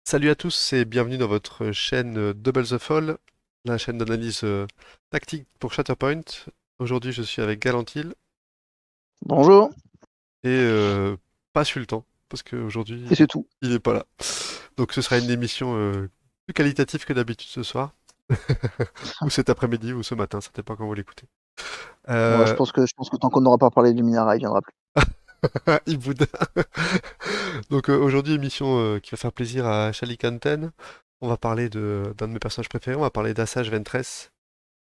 Salut à tous et bienvenue dans votre chaîne Double the Fall, la chaîne d'analyse tactique pour Shatterpoint. Aujourd'hui, je suis avec Galantil Bonjour, et pas Sultan, parce et qu'aujourd'hui, c'est tout. il n'est pas là. Donc ce sera une émission plus qualitative que d'habitude ce soir, ou cet après-midi, ou ce matin, ça dépend quand vous l'écoutez. Ouais, je Euh, pense que je pense que tant qu'on n'aura pas parlé de Luminara, il viendra plus. il boude. Donc aujourd'hui, émission qui va faire plaisir à Shalikanten. On va parler d'un de mes personnages préférés, on va parler d'Assage Ventress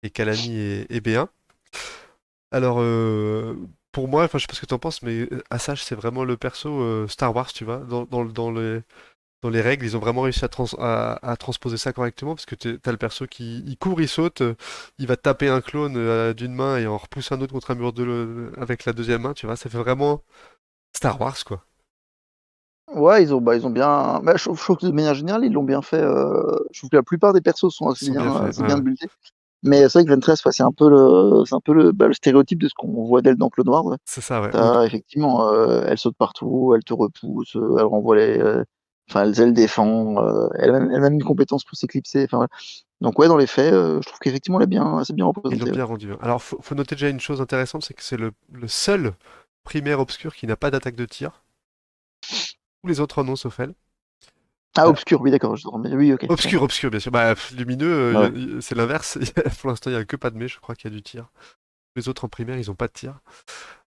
et Kalani et B1. Alors, pour moi, enfin, je sais pas ce que tu en penses, mais Asajj, c'est vraiment le perso Star Wars, tu vois. Dans les règles, ils ont vraiment réussi à transposer ça correctement, parce que t'as le perso qui il court, il saute, il va taper un clone d'une main et en repousse un autre contre un mur avec la deuxième main, tu vois. Ça fait vraiment Star Wars, quoi. Ouais, ils ont bien. Bah, je trouve que de manière générale, ils l'ont bien fait. Je trouve que la plupart des persos sont Ils sont bien faits, assez ouais, bien ouais. buildés. Mais c'est vrai que Ventress, ouais, c'est un peu le stéréotype de ce qu'on voit d'elle dans Clone Wars. Ouais. C'est ça, ouais. Effectivement, elle saute partout, elle te repousse, elle renvoie enfin, elle défend. Elle a même une compétence pour s'éclipser. Enfin, voilà. Donc ouais, dans les faits, je trouve qu'effectivement, elle est bien, assez bien Ils l'ont représentée. Ouais. bien rendu, hein. Alors, faut noter déjà une chose intéressante, c'est que c'est le seul primaire obscur qui n'a pas d'attaque de tir. Tous les autres en ont, sauf elle. Ah, Euh, obscur, oui, d'accord. Oui, ok. Ouais, Obscur, obscur, bien sûr. Bah, lumineux, ouais. Ouais. c'est l'inverse. Pour l'instant, il n'y a que Padmé, je crois, qui a du tir. Les autres en primaire, ils ont pas de tir.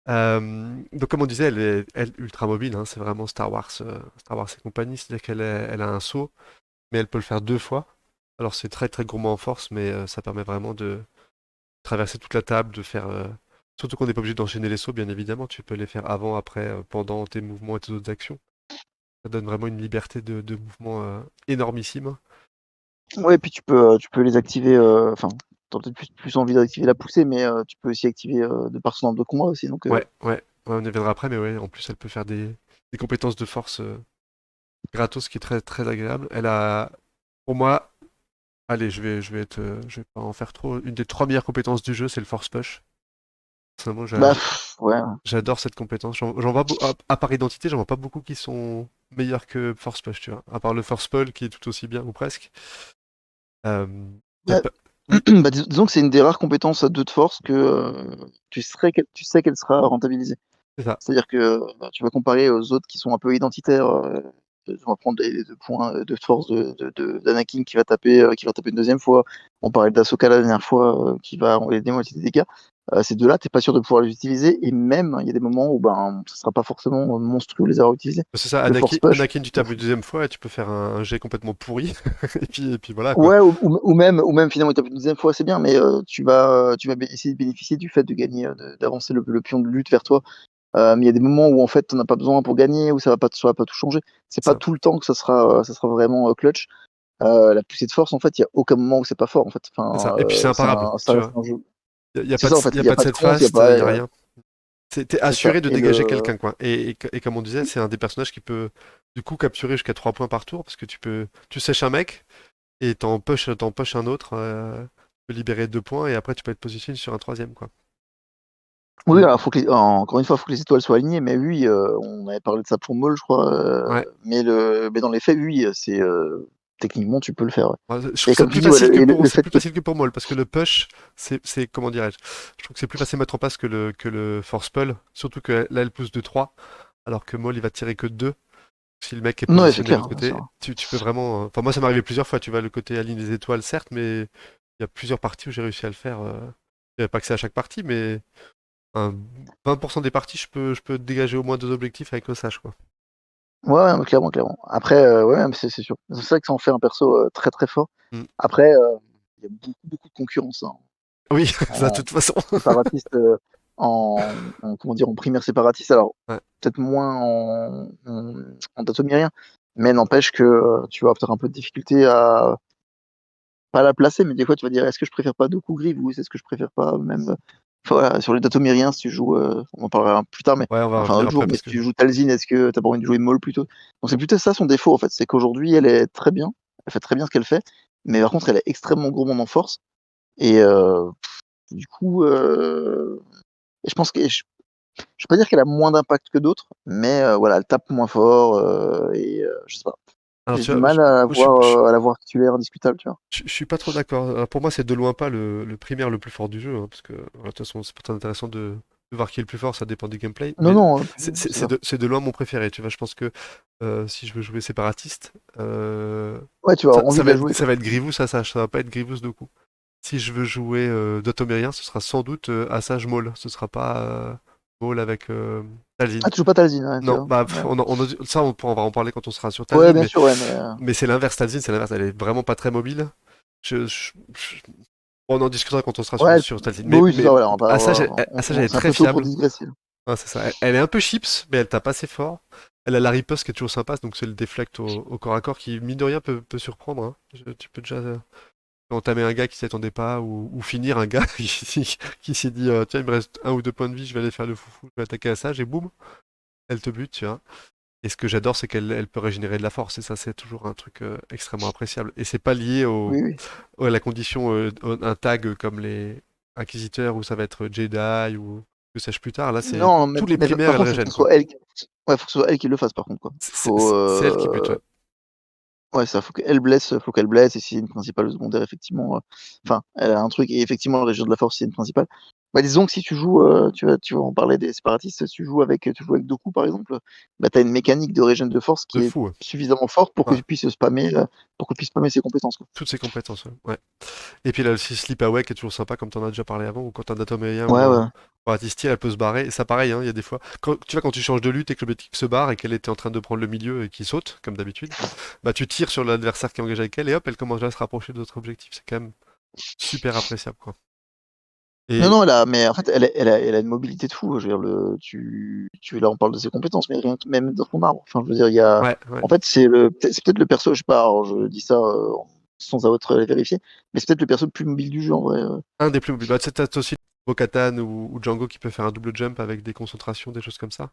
Donc, comme on disait, elle ultra mobile, hein, c'est vraiment Star Wars et compagnie. C'est-à-dire elle a un saut, mais elle peut le faire deux fois. Alors, c'est très très gourmand en force, mais ça permet vraiment de traverser toute la table, de faire. Surtout qu'on n'est pas obligé d'enchaîner les sauts, bien évidemment. Tu peux les faire avant, après, pendant tes mouvements et tes autres actions. Ça donne vraiment une liberté de mouvement énormissime. Ouais, puis tu peux les activer, enfin, tu peut-être plus envie d'activer la poussée, mais tu peux aussi activer, de par son arme de combat aussi, donc Ouais, on y reviendra après, mais ouais, en plus elle peut faire des compétences de force gratos, ce qui est très très agréable. Elle a, pour moi, allez, je vais pas en faire trop. Une des trois meilleures compétences du jeu, c'est le force push. Personnellement, bah, ouais. j'adore cette compétence. J'en vois, à part identité, j'en vois pas beaucoup qui sont meilleurs que force push, tu vois. À part le force pull qui est tout aussi bien ou presque. Euh, t'as Bah, pas- Oui, bah, disons que c'est une des rares compétences à 2 de force que, tu sais qu'elle sera rentabilisée. c'est ça. C'est-à-dire que, bah, tu vas comparer aux autres qui sont un peu identitaires, on va prendre des points, de force d'Anakin qui va taper une deuxième fois. On parlait d'Ahsoka la dernière fois, qui va enlever des moitiés des dégâts. Ces 2 là, tu pas sûr de pouvoir les utiliser et même, il y a des moments où, ben, ce sera pas forcément, monstrueux de les avoir utilisés. C'est ça, Le force push, Anakin, tu tapes une deuxième fois et tu peux faire un jet complètement pourri. Et puis voilà, quoi. ouais, ou même finalement, il tape une deuxième fois, c'est bien, mais tu vas essayer de bénéficier du fait de gagner, d'avancer le pion de lutte vers toi. Mais il y a des moments où en fait, tu en as pas besoin pour gagner, où ça va pas tout changer. C'est pas Ça, tout le temps que ça sera vraiment, clutch. La poussée de force, en fait, il y a aucun moment où c'est pas fort, en fait. c'est ça. Et puis c'est imparable, Ça tu reste vois. un jeu. Y a C'est pas de, ça, en fait. y a Il y a pas de pas de set conf, il y a fast, pas, y a rien. T'es c'est ça. assuré de Et dégager le quelqu'un, quoi. Et comme on disait, c'est un des personnages qui peut, du coup, capturer jusqu'à 3 points par tour, parce que tu sèches un mec, et t'en push un autre, tu peux libérer 2 points, et après tu peux être positionné sur un troisième, quoi. oui, Et- alors faut que encore une fois, faut que les étoiles soient alignées, mais oui, on avait parlé de ça pour Maul, je crois, ouais. mais dans les faits, oui, techniquement, tu peux le faire, ouais. Ouais, je trouve que Et c'est comme tu plus dis, ouais, facile que le c'est fait plus que facile que pour Maul, parce que le push, comment dirais-je, je trouve que c'est plus facile à mettre en place que le force pull, surtout que là, elle pousse de 3 alors que Maul, il va tirer que de 2. Si le mec est non, ouais, c'est positionné de clair, l'autre bien côté, sûr. tu peux vraiment. Enfin, moi, ça m'est arrivé plusieurs fois, tu vois, le côté aligne des étoiles, certes, mais il y a plusieurs parties où j'ai réussi à le faire. J'avais pas accès à chaque partie, mais un 20% des parties, je peux dégager au moins deux objectifs avec le sage, quoi. Ouais, ouais, clairement, clairement. Après, ouais, mais c'est sûr. C'est ça que ça en fait un perso, très, très fort. Mm. Après, il y a beaucoup, beaucoup de concurrence, hein, Oui, ça, de en toute façon. séparatiste, comment dire? En primaire séparatiste. Alors, Ouais, peut-être moins en datomérien, mais n'empêche que, tu vas avoir un peu de difficulté à pas la placer, mais des fois, tu vas dire: «Est-ce que je préfère pas Dooku Grieve ou est-ce que je préfère pas même» voilà, sur les datomériens, si tu joues, on en parlera plus tard, mais ouais, on va enfin un revenir autre après jour, mais parce si que. tu joues Talzin, est-ce que tu as pas envie de jouer Maul plutôt? Donc c'est plutôt ça son défaut, en fait, c'est qu'aujourd'hui, elle est très bien, elle fait très bien ce qu'elle fait, mais par contre, elle est extrêmement gourmande en force et du coup, et je pense que je vais pas dire qu'elle a moins d'impact que d'autres, mais voilà, elle tape moins fort, et je sais pas. Alors, J'ai tu du vois, mal moi, à la voir titulaire indiscutable, tu vois. je suis pas trop d'accord. Pour moi, c'est de loin pas le primaire le plus fort du jeu, hein, parce que voilà, de toute façon, c'est pas très intéressant de voir qui est le plus fort, ça dépend du gameplay. Non, Mais non, c'est c'est ça. c'est de loin mon préféré. Tu vois, je pense que si je veux jouer séparatiste, Ouais, tu as envie de la jouer, quoi. ça va être Grievous Assage, ça va pas être Grievous Doku. Si je veux jouer d'Automérien, ce sera sans doute Assage Maul. Ce sera pas Maul avec Talzin. Ah, tu joues pas Talzin, ouais, tu Non, vois. bah Ouais, ça on va en parler quand on sera sur ouais, Talzin, bien sûr, ouais, mais mais c'est l'inverse. Talzin, c'est l'inverse. Elle est vraiment pas très mobile. Je, je- je- On en discutera quand on sera ouais, sur Talzin. bon, oui, c'est ça, voilà. Assage, elle est C'est un très peu tôt pour fiable. digresser. Ah, c'est ça. Elle est un peu chips, mais elle tape assez fort. Elle a la riposte qui est toujours sympa, donc c'est le deflect au corps à corps qui, mine de rien, peut surprendre, hein. Tu peux déjà entamer un gars qui s'y attendait pas, ou finir un gars qui s'est dit tiens, il me reste 1 ou 2 points de vie, je vais aller faire le foufou, je vais attaquer Assage, et boum, elle te bute, tu vois. Et ce que j'adore, c'est qu'elle peut régénérer de la force, et ça, c'est toujours un truc extrêmement appréciable. Et c'est pas lié Oui, oui. à la condition, un tag comme les Inquisiteurs, où ça va être Jedi, ou que sais-je plus tard. Là, c'est Non, tous les mais primaires, par elles contre, faut que régènent, ce quoi. soit elle. Ouais, faut que ce soit elle qui le fasse, par contre, quoi. C'est elle qui bute, ouais. Ouais, ça, faut qu'elle blesse, et si c'est une principale ou secondaire, effectivement, enfin, elle a un truc, et effectivement, le régir de la force, c'est une principale. Bah, disons que si tu joues, tu vas en parler des séparatistes, si tu joues avec Doku, par exemple, bah, t'as une mécanique de régène de force De qui est fou, ouais. suffisamment forte pour que Ouais. tu puisses spammer, ses compétences, quoi. Toutes ses compétences, ouais. Ouais. Et puis là aussi, Sleep Awake est toujours sympa, comme t'en as déjà parlé avant, ou quand un atomérien ou Ouais, un ouais. Baratisti, elle peut se barrer. Et ça, pareil, hein, il y a des fois. Quand tu changes de lutte et que l'objectif se barre et qu'elle était en train de prendre le milieu et qu'il saute, comme d'habitude, bah tu tires sur l'adversaire qui est engagé avec elle et hop, elle commence déjà à se rapprocher d'autres objectifs. C'est quand même super appréciable, quoi. Non, Et non, mais en fait, elle a une mobilité de fou. Je veux dire, là, on parle de ses compétences, mais rien que même dans son arbre. Enfin, je veux dire, ouais, ouais. en fait, c'est peut-être le perso, je sais pas, alors je dis ça sans à votre vérifier, mais c'est peut-être le perso le plus mobile du jeu, en vrai. Un des plus mobiles. Bah, tu sais, t'as aussi Bo-Katan ou Django qui peut faire un double jump avec des concentrations, des choses comme ça.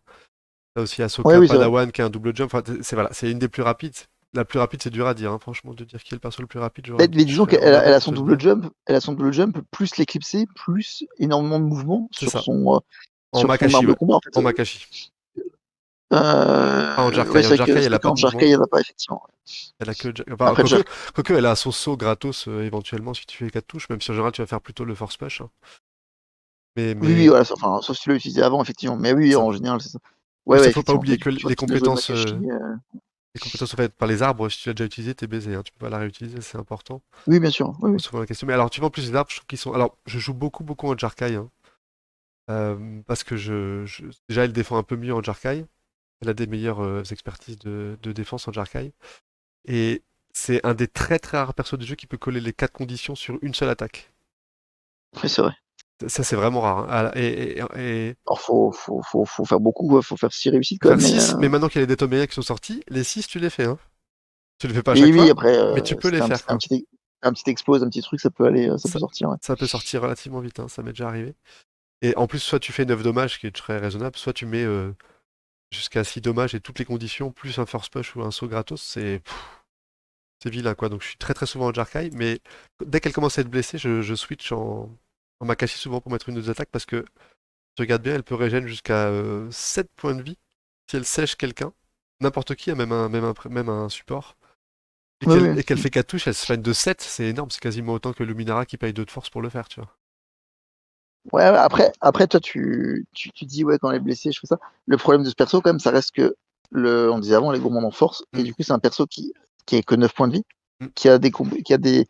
T'as aussi Ouais, Ahsoka oui, c'est vrai. Padawan qui a un double jump. Enfin, c'est voilà, c'est une des plus rapides. La plus rapide, c'est dur à dire, hein, franchement, de dire qui est le perso le plus rapide, Mais je disons serais qu'elle en avance a sur son ce double débat. jump, plus l'éclipser, plus énormément de mouvements C'est sur ça. En sur son Makashi, arme de ouais. combat, en fait. En Makashi. Pas en Ouais, Jarkai. En c'est vrai Jarkai, que elle a c'est pas qu'en de Jarkai, mouvement. il n'y en a pas, effectivement. Elle a que. Enfin, Après, quoique, elle a son saut gratos, éventuellement, si tu fais 4 touches, même si en général, tu vas faire plutôt le force push, hein. Oui, oui, Mais voilà, enfin, sauf si tu l'as utilisé avant, effectivement. Mais oui, ça. en général, c'est ça. Mais Ouais, ça, ouais, faut pas effectivement. Mais oublier du que coup, tu vois, si tu as joué Makashi. les compétences faites par les arbres, si tu l'as déjà utilisé, t'es baisé, hein. Tu peux pas la réutiliser, c'est important. Oui, bien sûr. Oui, C'est oui. souvent la question. Mais alors, tu vois, en plus, les arbres, je trouve qu'ils sont. Alors, je joue beaucoup en Jarkai, hein, parce que déjà, elle défend un peu mieux en Jarkai. Elle a des meilleures expertises de défense en Jarkai. Et c'est un des très rares persos du jeu qui peut coller les 4 conditions sur une seule attaque. Oui, c'est vrai. Ça, c'est vraiment rare, hein. Et Alors, faut faire beaucoup, ouais, faut faire 6 réussites quand faire même, mais 6, mais maintenant qu'il y a les détoméniens qui sont sortis, les 6 tu les fais, hein. Tu les fais pas à oui, chaque oui, fois, après, mais tu peux les faire, quoi. un petit expose, un petit truc, ça peut aller, ça peut Ça, sortir, ouais. ça peut sortir relativement vite, hein, ça m'est déjà arrivé. Et en plus, soit tu fais 9 dommages, ce qui est très raisonnable, soit tu mets jusqu'à 6 dommages et toutes les conditions, plus un first push ou un saut gratos, c'est vilain, quoi. Donc je suis très souvent en Jarkai, mais dès qu'elle commence à être blessée, je switch en Makashi souvent pour mettre une autre attaque parce que tu regardes bien, elle peut régénérer jusqu'à 7 points de vie si elle sèche quelqu'un. N'importe qui, hein, même un support. Oui, oui. Et qu'elle fait 4 touches, elle se fait de 7, c'est énorme, c'est quasiment autant que Luminara qui paye 2 de force pour le faire, tu vois. Ouais, ouais, après, toi, tu dis, ouais, quand elle est blessée, je fais ça. Le problème de ce perso, quand même, ça reste que, on disait avant, les gourmands en force, et Mm, du coup, c'est un perso qui est que 9 points de vie, mm. qui a des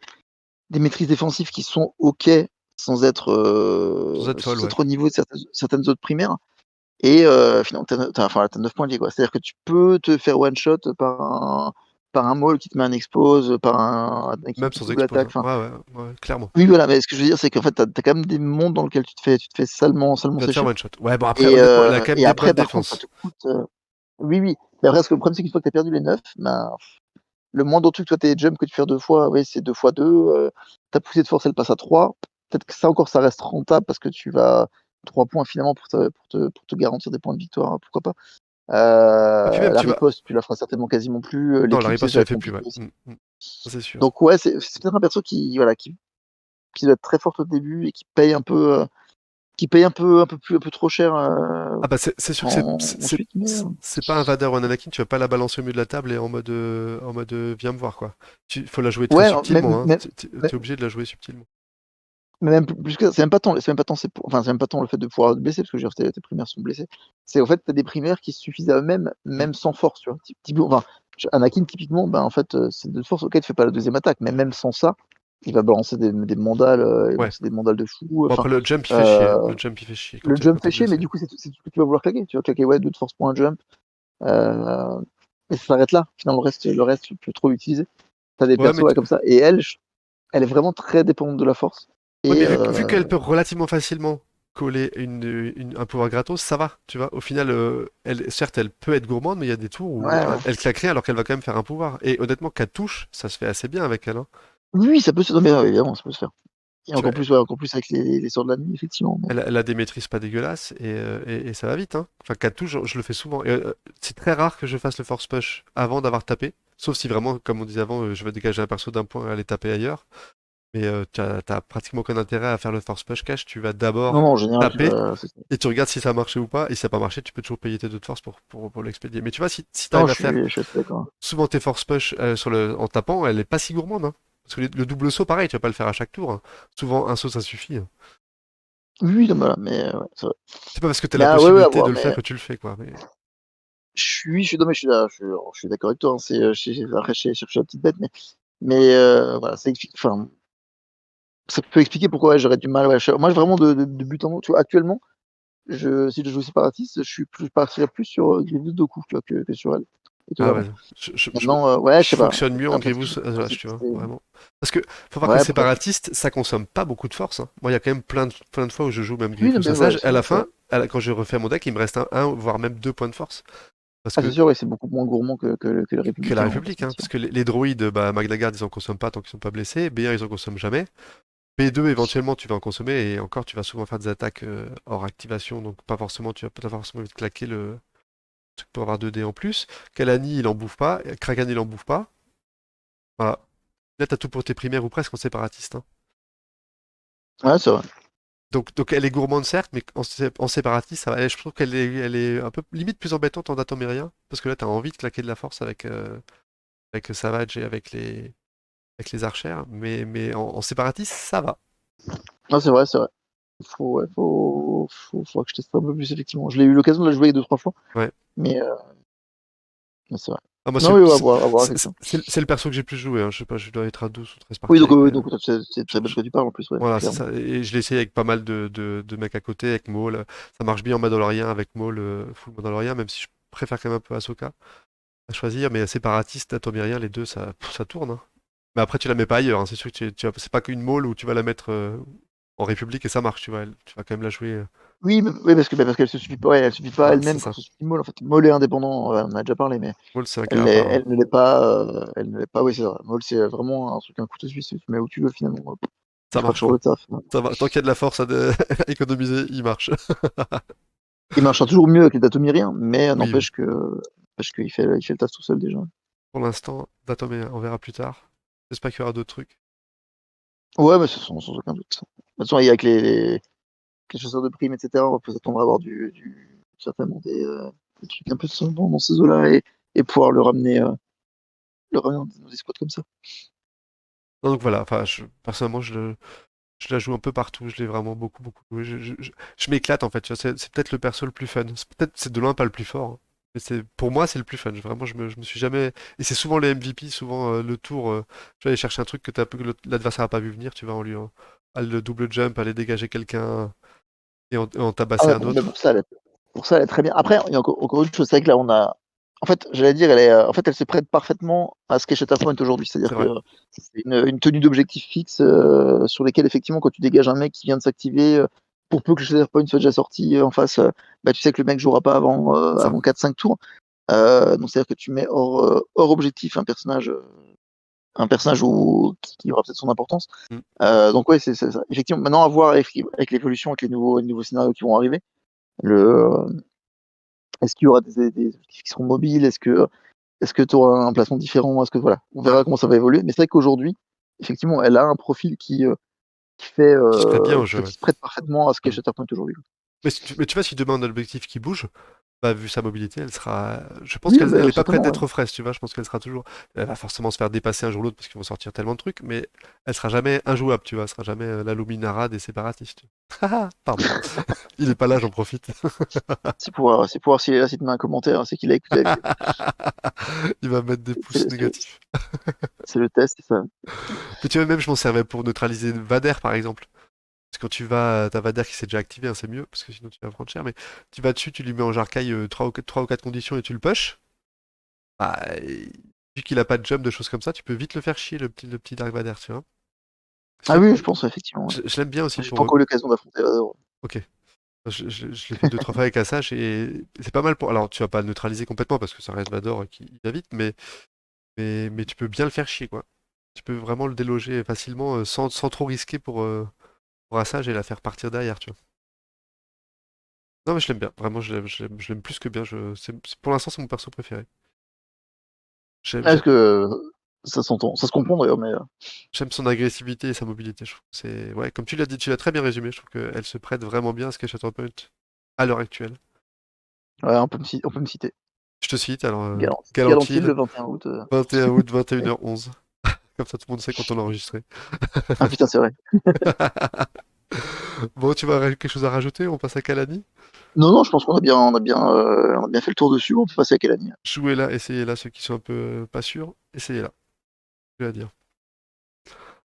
maîtrises défensives qui sont OK sans être, Sans être folle, ouais. au niveau de certaines autres primaires. Et finalement, enfin, t'as 9 points de vie, quoi. C'est-à-dire que tu peux te faire one shot par un maul qui te met un expose, par un qui Même te sans double expose, attaque. hein. Enfin, Ouais, clairement. oui, voilà. Mais ce que je veux dire, c'est qu'en fait, t'as quand même des mondes dans lesquels tu te fais salement Tu vas te faire sécher. one shot. Ouais, bon, après, honnêtement, elle a quand même Et des après, bonnes par contre, ça défenses. te coûte. Oui, oui. Mais après, ce que le problème, c'est qu'une fois que t'as perdu les 9, ben, le moindre truc, toi, tes jumps que tu fais 2 fois, oui, c'est 2 fois 2. Ta poussée de force, elle passe à 3. Peut-être que ça encore, ça reste rentable parce que tu vas 3 points finalement pour te garantir des points de victoire, hein, pourquoi pas. Et puis même, La tu vas. riposte, tu la feras certainement quasiment plus. Non, la L'éclipse, riposte, ça je va l'ai être fait plus, compliqué ouais. aussi. Ça, c'est sûr. Donc ouais, c'est peut-être un perso qui, voilà, qui doit être très forte au début et qui paye un peu. qui paye un peu trop cher Ah bah c'est sûr que ensuite. Mais, c'est pas un Vader ou un Anakin, tu vas pas la balancer au milieu de la table et en mode viens me voir quoi. Faut la jouer très ouais, subtilement, hein. T'es obligé de la jouer subtilement. mais même plus que ça, c'est même pas tant, enfin, c'est même pas tant le fait de pouvoir te blesser, parce que je veux dire, tes primaires sont blessés. C'est au fait, t'as des primaires qui suffisent à eux-mêmes, Mm. même sans force, tu vois. Enfin, Anakin, typiquement, ben, en fait, c'est de force, ok, tu fais pas la deuxième attaque, mais même sans ça, il va balancer des mandales, Ouais. des mandales de fou. Bon Enfin, après le jump il fait chier. euh, Le jump il fait chier le quand jump t'es fait chier, mais blessé. du coup, c'est tout ce que tu vas vouloir claquer. Tu vas claquer, ouais, 2 de force pour un jump, euh, et ça s'arrête là. Finalement, le reste, tu peux trop l'utiliser. T'as des Ouais persos, mais ouais, comme ça, et elle est vraiment très dépendante de la force. ouais, mais Et, vu qu'elle peut relativement facilement coller un pouvoir gratos, ça va, tu vois. Au final, certes, elle peut être gourmande, mais il y a des tours où ouais, ouais. elle claque rien alors qu'elle va quand même faire un pouvoir. Et honnêtement, qu'elle touche, ça se fait assez bien avec elle, hein. Oui, oui, ça peut se non, mais évidemment, ça peut se faire. Et Tu vois, encore plus avec les sorts de la nuit, effectivement. Mais... elle a des maîtrises pas dégueulasses et ça va vite, hein. Enfin, qu'elle touche, je le fais souvent. Et, c'est très rare que je fasse le force push avant d'avoir tapé. Sauf si vraiment, comme on disait avant, je veux dégager un perso d'un point et aller taper ailleurs. Mais t'as pratiquement aucun intérêt à faire le force push cash. Tu vas Non, d'abord non, en général, taper. c'est ça. Et tu regardes si ça a marché ou pas, et si ça n'a pas marché, tu peux toujours payer tes 2 de force pour l'expédier. Mais tu vois, si tu Non, arrives à faire je suis assez d'accord. souvent tes force push en tapant, elle est pas si gourmande, hein. Parce que le double saut, pareil, tu vas pas le faire à chaque tour, hein. Souvent, un saut, ça suffit, hein. Oui, oui, non, voilà, mais ouais, c'est vrai. C'est pas parce que tu as Mais la ouais, ouais, à possibilité de voir. le faire Mais que tu le fais, quoi. Mais... non, mais je suis d'accord avec toi. Hein, après, j'ai cherché la petite bête, mais voilà, enfin, ça peut expliquer pourquoi ouais, j'aurais du mal. Ouais, moi, vraiment, de but en bout, tu vois, actuellement, si je joue séparatiste, je partirais plus sur Grievous Doku, tu vois, que sur elle, Ah ouais, étonnamment. Maintenant, ouais, je je sais pas. fonctionne mieux en Parce que Grievous Azulash, tu vois, vraiment. Parce que faut voir que ouais, peut-être. séparatiste, ça consomme pas beaucoup de force, hein. Moi, il y a quand même plein de fois où je joue même Oui, non, Grievous mais ouais, Asage, et à la c'est vrai. fin, quand je refais mon deck, il me reste voire même 2 points de force. Parce Ah, c'est que sûr, ouais, c'est beaucoup moins gourmand que le que la républicain, on va pas se République, hein, mentir. parce que les droïdes, bah, Magna Guard, ils en consomment pas tant qu'ils sont pas blessés. B1, ils en consomment jamais. B2, éventuellement, tu vas en consommer, et encore, tu vas souvent faire des attaques hors activation, donc pas forcément, tu vas pas forcément envie de claquer le truc pour avoir 2 dés en plus. Kalani, il en bouffe pas. Kragan, il en bouffe pas. Voilà. Là, t'as tout pour tes primaires ou presque en séparatiste, hein. Ouais, c'est vrai. Donc elle est gourmande certes, mais en séparatiste, ça va. Je trouve elle est un peu limite plus embêtante en datomérien, parce que là, t'as envie de claquer de la force avec Savage et avec les archères, mais en séparatiste, ça va. Non, c'est vrai, c'est vrai. Ouais, faudra que je teste un peu plus, effectivement. Je l'ai eu l'occasion de la jouer 2, 3 fois, Ouais. mais, c'est vrai. Ah, moi, Non, oui, à voir, effectivement. c'est le perso que j'ai plus joué, hein. Je sais pas, je dois être à 12 ou 13 Oui, parties avec. donc c'est Je- très bien de je- quoi tu parles, en plus, ouais, voilà, c'est clairement. ça. Et je l'ai essayé avec pas mal de mecs à côté, avec Maul. Ça marche bien en Mandalorian avec Maul, full Mandalorian, même si je préfère quand même un peu Ahsoka à choisir, mais séparatiste, atomérien, les deux, ça tourne, hein. Mais après, tu la mets pas ailleurs, hein. C'est sûr que c'est pas qu'une Maul où tu vas la mettre en République et ça marche, tu vois. Tu vas quand même la jouer. Oui, oui, parce qu'elle se suffit pas, ouais, elle suffit pas Voilà, c'est elle-même pour ça. se suffire Maul, en fait. Maul est indépendant, ouais, on en a déjà parlé, mais Maul, c'est un cas à part, hein. elle ne l'est pas, oui, c'est vrai. Maul, c'est vraiment un truc, un couteau suisse, tu mets où tu veux, finalement. Il Ça fera marche, toujours quoi. le taf. Ça va. Tant qu'il y a de la force à économiser, il marche. Il marchera toujours mieux avec les datomiriens, mais Oui, oui. n'empêche qu'il fait le taf tout seul, déjà. Pour l'instant, Datomé, on verra plus tard. J'espère qu'il y aura d'autres trucs. Ouais, mais sans aucun doute. De toute façon, avec les chasseurs de primes, etc., on peut s'attendre à avoir certainement des trucs un peu dans ces eaux-là et pouvoir le ramener dans des squads comme ça. Non, donc voilà, enfin, personnellement, je la joue un peu partout. Je l'ai vraiment beaucoup joué. Je m'éclate en fait. Tu vois, c'est peut-être le perso le plus fun. C'est de loin pas le plus fort, hein. Mais pour moi, c'est le plus fun. Vraiment, je me suis jamais. Et c'est souvent les MVP, souvent le tour. Je vais aller chercher un truc que l'adversaire a pas vu venir. Tu vas à le double jump, aller dégager quelqu'un et en Ah tabasser ouais, un mais autre. pour ça, elle est très bien. Après, il y a encore une chose, c'est vrai que là, en fait, j'allais dire, en fait, elle se prête parfaitement à ce qu'est Shatterpoint aujourd'hui. C'est-à-dire C'est que vrai. c'est une tenue d'objectif fixe sur lesquels, effectivement, quand tu dégages un mec qui vient de s'activer, pour peu que le Shatterpoint soit déjà sorti en face, bah, tu sais que le mec jouera pas Ça. avant 4, 5 tours. Donc, c'est-à-dire que tu mets hors objectif un personnage qui aura peut-être son importance. Mm. Donc, ouais, c'est ça. Effectivement, maintenant, à voir avec l'évolution, avec les nouveaux scénarios qui vont arriver. Est-ce qu'il y aura des objectifs qui seront mobiles? Est-ce que tu auras un placement différent? Est-ce que voilà, on Ouais. verra comment ça va évoluer. Mais c'est vrai qu'aujourd'hui, effectivement, elle a un profil qui fait, Qui se prête bien au jeu, enfin, ouais. qui se prête parfaitement à ce qu'est Mm. Shatterpoint aujourd'hui. Mais tu vois, si demain on a l'objectif qui bouge, bah, vu sa mobilité, elle sera. Je pense Oui, qu'elle elle bah, est pas prête certainement, ouais. d'être fraîche, tu vois. Je pense qu'elle sera toujours. Elle va forcément se faire dépasser un jour ou l'autre parce qu'ils vont sortir tellement de trucs, mais elle sera jamais injouable, tu vois. Elle sera jamais la Luminara des séparatistes. Pardon. Il est pas là, j'en profite. C'est pour voir s'il est là, s'il te met un commentaire, c'est qu'il a écouté la vidéo. Il va mettre des C'est pouces le, c'est le- négatifs. c'est le test, c'est ça. Mais tu vois, même je m'en servais pour neutraliser Vader, par exemple. Parce que quand tu vas, t'as Vader qui s'est déjà activé, hein, c'est mieux, parce que sinon tu vas prendre cher, mais tu vas dessus, tu lui mets en jarcaille 3 ou 4 conditions et tu le push. Bah, vu qu'il a pas de jump, de choses comme ça, tu peux vite le faire chier, le petit Dark Vader, tu vois. Ah oui, je pense, effectivement, ouais. Je l'aime bien aussi J'ai pas pour. encore eu l'occasion d'affronter Vador. Ok. Je l'ai fait 2 3 fois avec Assage et c'est pas mal pour. Alors, tu vas pas le neutraliser complètement parce que ça reste Vador et qui il va vite, mais tu peux bien le faire chier, quoi. Tu peux vraiment le déloger facilement sans trop risquer pour Assage et la faire partir derrière, tu vois. Non, mais je l'aime bien. Vraiment, je l'aime plus que bien. Pour l'instant, c'est mon perso préféré. J'aime, Ah, j'aime- est-ce que ça s'entend, ça se comprend d'ailleurs, mais j'aime son agressivité et sa mobilité. Je trouve que ouais, comme tu l'as dit, tu l'as très bien résumé. Je trouve qu'elle se prête vraiment bien à ce qu'est Shatterpoint à l'heure actuelle. ouais, on peut me citer. Je te cite, alors, Galantil Galantil, le 21 août. 21 août, 21h11. Comme ça, tout le monde sait quand on l'a enregistré. Ah putain, c'est vrai. Bon, tu vas quelque chose à rajouter? On passe à Kalani? Non, non, je pense qu'on a bien fait le tour dessus. On peut passer à quelle année? Jouez-la, essayez-la, ceux qui sont un peu pas sûrs, essayez-la. Je vais à dire.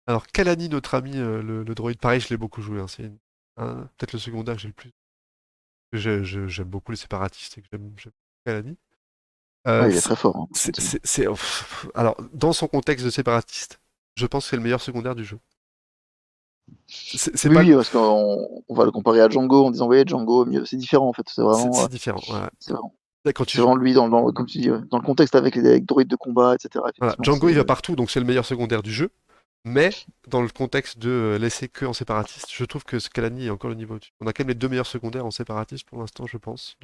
Alors, Kalani, notre ami, le droïde, pareil, je l'ai beaucoup joué, hein, peut-être le secondaire que j'ai le plus. J'aime beaucoup les séparatistes et que j'aime Kalani. Ouais, il est C'est, très fort, hein, par contre. alors, dans son contexte de séparatiste, je pense que c'est le meilleur secondaire du jeu. C'est Oui, pas, oui, parce qu'on va le comparer à Django en disant, ouais, Django, mieux. C'est différent, en fait. C'est vraiment, c'est différent. Voilà. c'est vraiment, Là, quand tu c'est joues, vraiment lui, comme tu dis, ouais, dans le contexte avec droïdes de combat, etc. voilà, Effectivement, Django, il va partout, donc c'est le meilleur secondaire du jeu. Mais dans le contexte de laisser que en séparatiste, je trouve que Scalani est encore le niveau au-dessus. On a quand même les 2 meilleurs secondaires en séparatiste pour l'instant, je pense.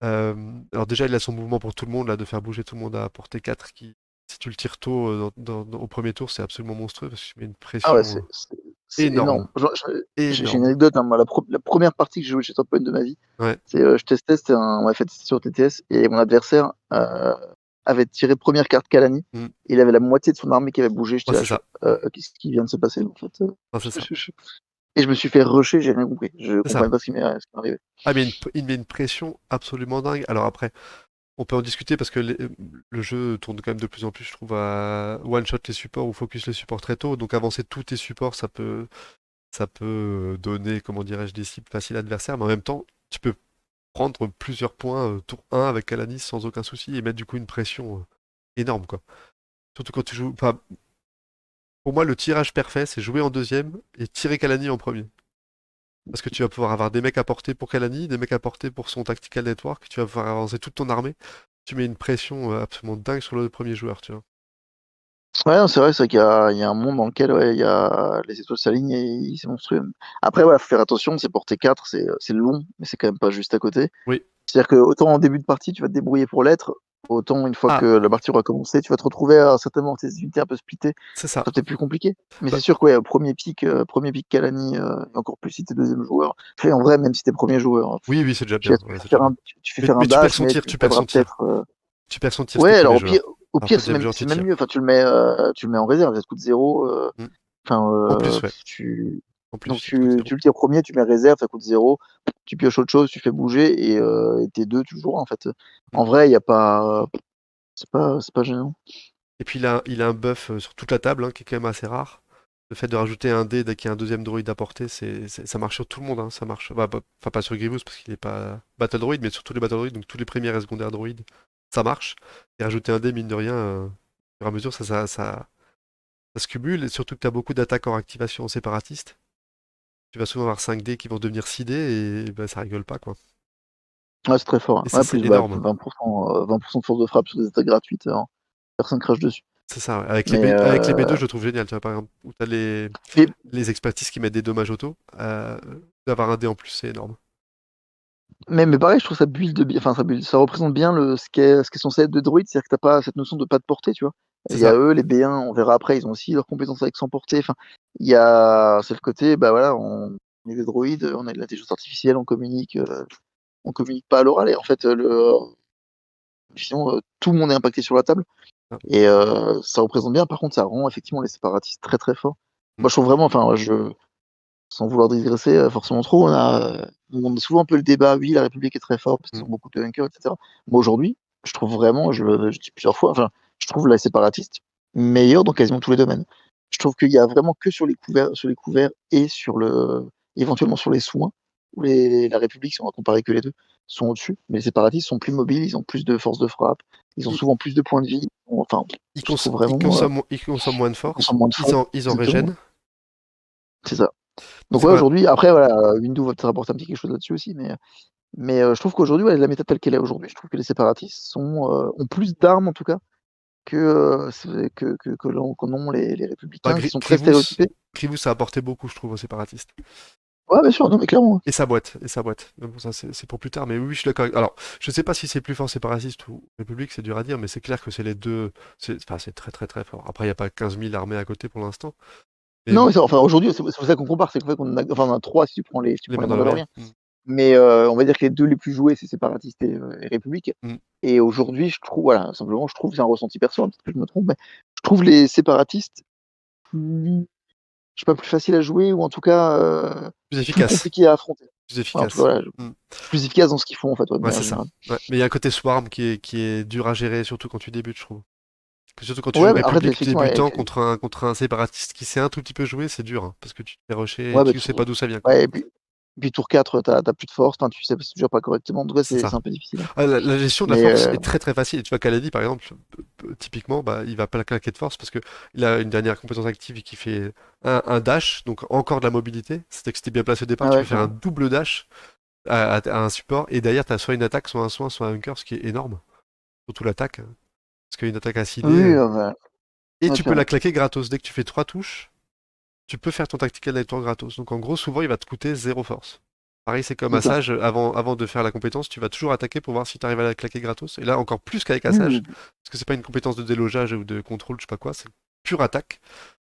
Alors déjà, il a son mouvement pour tout le monde, là, de faire bouger tout le monde à portée 4 qui, si tu le tires tôt au premier tour, c'est absolument monstrueux parce que tu mets une Ah ouais, pression c'est énorme. énorme. J'ai une Énorme. anecdote, hein, moi, la première partie que j'ai jouée chez Top Point de ma vie, Ouais. c'est, je testais, on m'avait fait tester sur TTS, et mon adversaire avait tiré première carte Kalani, Mm. et il avait la moitié de son armée qui avait bougé. Ouais, J'étais là, c'est ça. qu'est-ce qui vient de se passer, en fait? Ouais, c'est ça. Et je me suis fait rusher, j'ai rien compris. Je C'est ça. comprenais pas ce qui m'arrivait. Ah, mais il met une pression absolument dingue. Alors après, on peut en discuter parce que le jeu tourne quand même de plus en plus, je trouve, à one-shot les supports ou focus les supports très tôt. Donc avancer tous tes supports, ça peut donner, comment dirais-je, des cibles faciles à l'adversaire. Mais en même temps, tu peux prendre plusieurs points tour 1 avec Kalanis sans aucun souci et mettre du coup une pression énorme, quoi. Surtout quand tu joues. Enfin, pour moi, le tirage parfait, c'est jouer en deuxième et tirer Kalani en premier. Parce que tu vas pouvoir avoir des mecs à portée pour Kalani, des mecs à portée pour son tactical network, tu vas pouvoir avancer toute ton armée. Tu mets une pression absolument dingue sur le premier joueur, tu vois. Ouais, non, c'est vrai qu'il y a un monde dans lequel, ouais, il y a les étoiles s'alignent et c'est monstrueux. Après, voilà, faut faire attention, c'est portée 4, c'est long, mais c'est quand même pas juste à côté. Oui, C'est-à-dire que autant en début de partie, tu vas te débrouiller pour l'être, autant une fois que ah, la partie aura commencé, tu vas te retrouver à certainement tes unités un peu splittées. c'est Ça ça. sera peut-être plus compliqué. Mais Bah, c'est sûr que, ouais, premier pic Kalani, et encore plus si t'es deuxième joueur. Enfin, en vrai, même si t'es premier joueur, oui, oui, c'est déjà tu, bien. tu Ouais, fais c'est déjà faire bien. un, tu fais Mais, faire un mais tu perds dash, son mais tir, tu tu perds perdras son tir. peut-être. Tu perds son tir si t'es Ouais, alors premier au pire, joueur. au Alors que pire le c'est deuxième même, joueur, tu c'est même tires. mieux. Enfin, tu le mets en réserve, ça te coûte 0. Mm. Enfin, En plus, ouais. tu, En plus, donc ça te coûte tu, 0. tu le tires premier, tu mets réserve, ça coûte 0. Tu pioches autre chose, tu fais bouger et tes deux, tu le joueras en fait. Mm. En vrai, il y a pas, c'est pas gênant. Et puis il a un buff sur toute la table, hein, qui est quand même assez rare. Le fait de rajouter un dé dès qu'il y a un deuxième droïde à portée, ça marche sur tout le monde, hein, ça marche. Enfin, pas sur Grievous parce qu'il n'est pas Battle Droid, mais sur tous les Battle Droids, donc tous les premiers et secondaires droïdes, ça marche. Et rajouter un dé, mine de rien, au fur et à mesure, ça se cumule, et surtout que tu as beaucoup d'attaques en activation en séparatiste. Tu vas souvent avoir 5 dés qui vont devenir 6 dés, et bah, ça rigole pas, quoi. Ouais, c'est très fort, Et hein. ça, Ouais, c'est plus bah, énorme. 20% de force de frappe sur des attaques gratuites, hein. Personne crache dessus. C'est ça, ouais. Avec les Mais, B2, je le trouve génial, tu vois, par exemple, où tu as mais, les expertises qui mettent des dommages auto, d'avoir un dé en plus, c'est énorme. mais pareil, je trouve ça build bien, enfin ça représente bien ce qu'est censé être de droïde, c'est-à-dire que t'as pas cette notion de pas de portée, tu vois. C'est Il y a ça. eux, les B1, on verra après, ils ont aussi leurs compétences avec s'emporter. Enfin, c'est le côté, bah voilà, on est des droïdes, on a de l'intelligence artificielle, on communique pas à l'oral. Et en fait, sinon, tout le monde est impacté sur la table. Ah, Et ça représente bien. Par contre, ça rend effectivement les séparatistes très très forts. mm, Moi, je trouve vraiment, enfin, sans vouloir digresser forcément trop, on a souvent un peu le débat, oui, la République est très forte parce qu'ils mm. ont beaucoup de bunkers, etc. Moi, aujourd'hui, je trouve vraiment, je dis plusieurs fois, enfin, je trouve les séparatistes meilleurs dans quasiment tous les domaines. Je trouve qu'il y a vraiment que sur les couverts et éventuellement sur les soins, où la République, si on va comparer que les deux, sont au-dessus. Mais les séparatistes sont plus mobiles, ils ont plus de force de frappe, ils ont Ils, souvent plus de points de vie. Enfin, je trouve vraiment, ils consomment moins de ils force, consomment moins de force. ils en Exactement. régènent. C'est ça. Donc C'est ouais, pas. aujourd'hui, après, voilà, Windows va peut-être apporter un petit quelque chose là-dessus aussi, mais je trouve qu'aujourd'hui, ouais, la méta telle qu'elle est aujourd'hui, je trouve que les séparatistes ont plus d'armes en tout cas qu'en ont les Bah, républicains qui sont très stéréotypés. Grievous a apporté beaucoup, je trouve, aux séparatistes. Ouais, bien sûr, non, mais clairement. Et sa boîte, et sa boîte. Mais bon, ça, c'est pour plus tard. Mais oui, je suis d'accord. Alors, je sais pas si c'est plus fort séparatiste ou République, c'est dur à dire, mais c'est clair que c'est les deux. Enfin, c'est très, très, très fort. Après, il n'y a pas 15 000 armées à côté pour l'instant. Mais Non, mais enfin, aujourd'hui, c'est pour ça qu'on compare, c'est qu'en fait, on a trois si tu les prends les Mandaloriens. Mandaloriens. Mais on va dire que les deux les plus joués, c'est séparatistes et République. Mm. Et aujourd'hui, je trouve, voilà, simplement, je trouve, c'est un ressenti perso, hein, peut-être que je me trompe, mais je trouve les séparatistes je sais pas, plus facile à jouer ou en tout cas Plus plus efficace. compliqué à affronter. Plus Ouais, en tout cas, efficace. voilà, Mm. plus efficace dans ce qu'ils font en fait, ouais, de Ouais, manière c'est ça. générale. Ouais. Mais il y a un côté Swarm qui est dur à gérer, surtout quand tu débutes, je trouve. Surtout quand tu joues Ouais, mais en fait, République effectivement, débutant contre un séparatiste qui sait un tout petit peu jouer, c'est dur, hein, parce que tu te fais rusher et ouais, bah, tu sais pas d'où ça vient, quoi. ouais, et puis tour 4, t'as plus de force, enfin, tu sais, si tu gères pas correctement, en tout cas, C'est c'est ça. un peu difficile, hein. Ah, la gestion de la Mais force est très très facile. Et tu vois, Kaladi, par exemple, typiquement, bah, il va pas claquer de force parce que il a une dernière compétence active qui fait un dash, donc encore de la mobilité. C'était que c'était bien placé au départ, ah tu ouais, peux faire un clairement. double dash à un support, et derrière, tu as soit une attaque, soit un soin, soit un hunker, ce qui est énorme. Surtout l'attaque, hein. Parce qu'une attaque assidée. Oui, ouais, Et ouais, tu peux la clairement. claquer gratos. Dès que tu fais 3 touches, tu peux faire ton tactical network gratos. Donc en gros, souvent, il va te coûter zéro force. Pareil, c'est comme C'est ça. Assage, avant de faire la compétence, tu vas toujours attaquer pour voir si tu arrives à la claquer gratos. Et là, encore plus qu'avec Assage, Oui, parce que c'est pas une compétence de délogeage ou de contrôle, je sais pas quoi, c'est pure attaque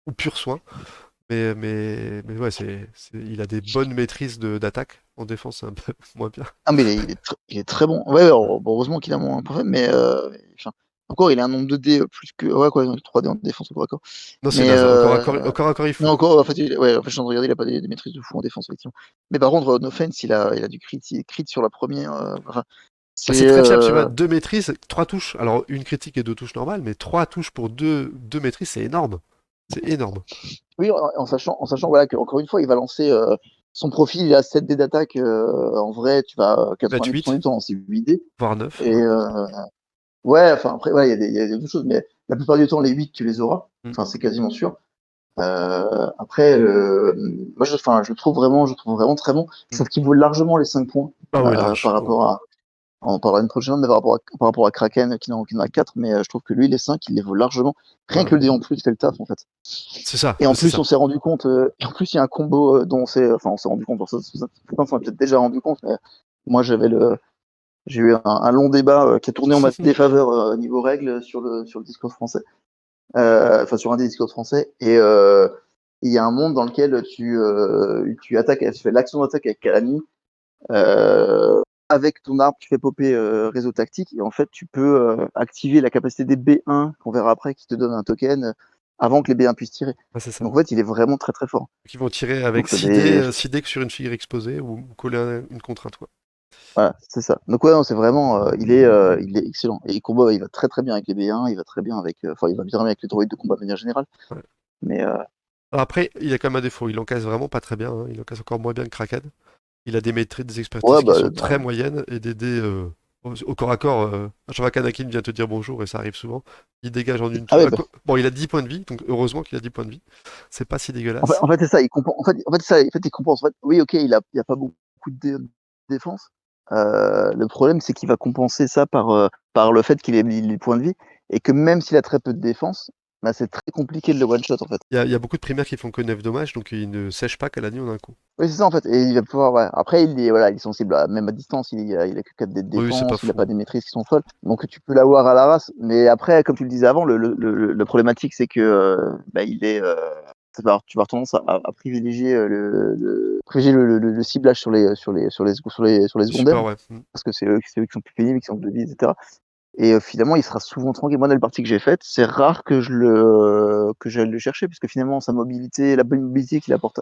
ou pur soin. Mais ouais, il a des bonnes maîtrises d'attaque. En défense, c'est un peu moins bien. ah, mais il est très bon. Ouais, bon, heureusement qu'il a moins point faible, mais enfin, encore, il a un nombre de dés plus que. Ouais, quoi, 3 dés en défense, encore. Non, c'est Mais naze, hein. Encore, il non, faut. encore, en fait, ouais, en fait, je viens de regarder, il a pas des maîtrises de fou en défense, effectivement. Mais par contre, No Offense, il a du crit sur la première. Enfin, Bah, c'est. c'est très fiable, tu vois, deux maîtrises, trois touches. Alors, une critique et deux touches normales, mais trois touches pour deux maîtrises, c'est énorme. C'est énorme. Oui, en sachant voilà, qu'encore une fois, il va lancer son profil, il a 7 dés d'attaque. En vrai, tu vas Il va être 90% 8, du temps, c'est 8 dés. voire 9. Et ouais, enfin, après, ouais, il y a d'autres choses, mais la plupart du temps, les 8 tu les auras. Mm. Enfin, c'est quasiment sûr. Après, moi, enfin, je le trouve vraiment très bon. Je Mm. trouve qu'il vaut largement les 5 points Ah ouais, par large. Oh. rapport à. On parlera une prochaine, mais par rapport à Kraken qui en a 4, mais je trouve que lui, les 5 il les vaut largement. Rien Ouais. que le dé en plus fait le taf, en fait. C'est ça, Et bah en c'est plus, ça. on s'est rendu compte, et en plus, il y a un combo enfin, on s'est rendu compte, certains s'en est peut-être déjà rendu compte, mais moi, j'ai eu un long débat qui a tourné en ma défaveur niveau règles sur le Discord français, enfin, sur un des Discord français, et il y a un monde dans lequel tu attaques, tu fais l'action d'attaque avec Kalani, avec ton arme, tu fais popper réseau tactique et en fait, tu peux activer la capacité des B1 qu'on verra après qui te donne un token avant que les B1 puissent tirer. Ouais, c'est ça. Donc en fait, il est vraiment très très fort. Qui vont tirer avec Donc ça des 6 dés que sur une figure exposée ou coller une contrainte, quoi. voilà, c'est ça. Donc ouais, non, c'est vraiment il est excellent et il combat, il va très très bien avec les B1, il va très bien avec enfin il va bien avec les droïdes de combat de manière générale. Ouais. Mais Alors après, il a quand même un défaut. Il encaisse vraiment pas très bien, hein. Il encaisse encore moins bien que Kraken. Il a des maîtrises, des ouais expertises qui bah sont très moyennes et des dés au corps à corps. Je vois qu'Anakin vient te dire bonjour et ça arrive souvent. Il dégage en une ah touche. ouais bah, Bon, il a 10 points de vie, donc heureusement qu'il a 10 points de vie. C'est pas si en fait, dégueulasse. en fait c'est ça, il compense en fait ça, en fait il compense. En fait, oui, OK, il a pas beaucoup de défense. Le problème c'est qu'il va compenser ça par le fait qu'il ait les points de vie et que même s'il a très peu de défense, Bah, c'est très compliqué de le one-shot en fait. Il y a beaucoup de primaires qui font que 9 dommages, donc ils ne sèchent pas Kalani en un coup. Oui, c'est ça en fait. Et il va pouvoir. Ouais. Après, il est sensible même à distance. Il a que 4 dés de Oui, c'est pas défense. Il a fou. pas des maîtrises qui sont folles. Donc tu peux l'avoir à la race. Mais après, comme tu le disais avant, le problématique c'est que il est. Tu vas avoir tendance à privilégier le ciblage sur les secondaires Super, ouais. parce que c'est eux qui sont plus pénibles, qui sont plus de vie, etc. Et finalement, il sera souvent tranquille. Moi, dans les parties que j'ai faites, c'est rare que j'aille le chercher, puisque finalement, sa mobilité, la bonne mobilité qu'il apporte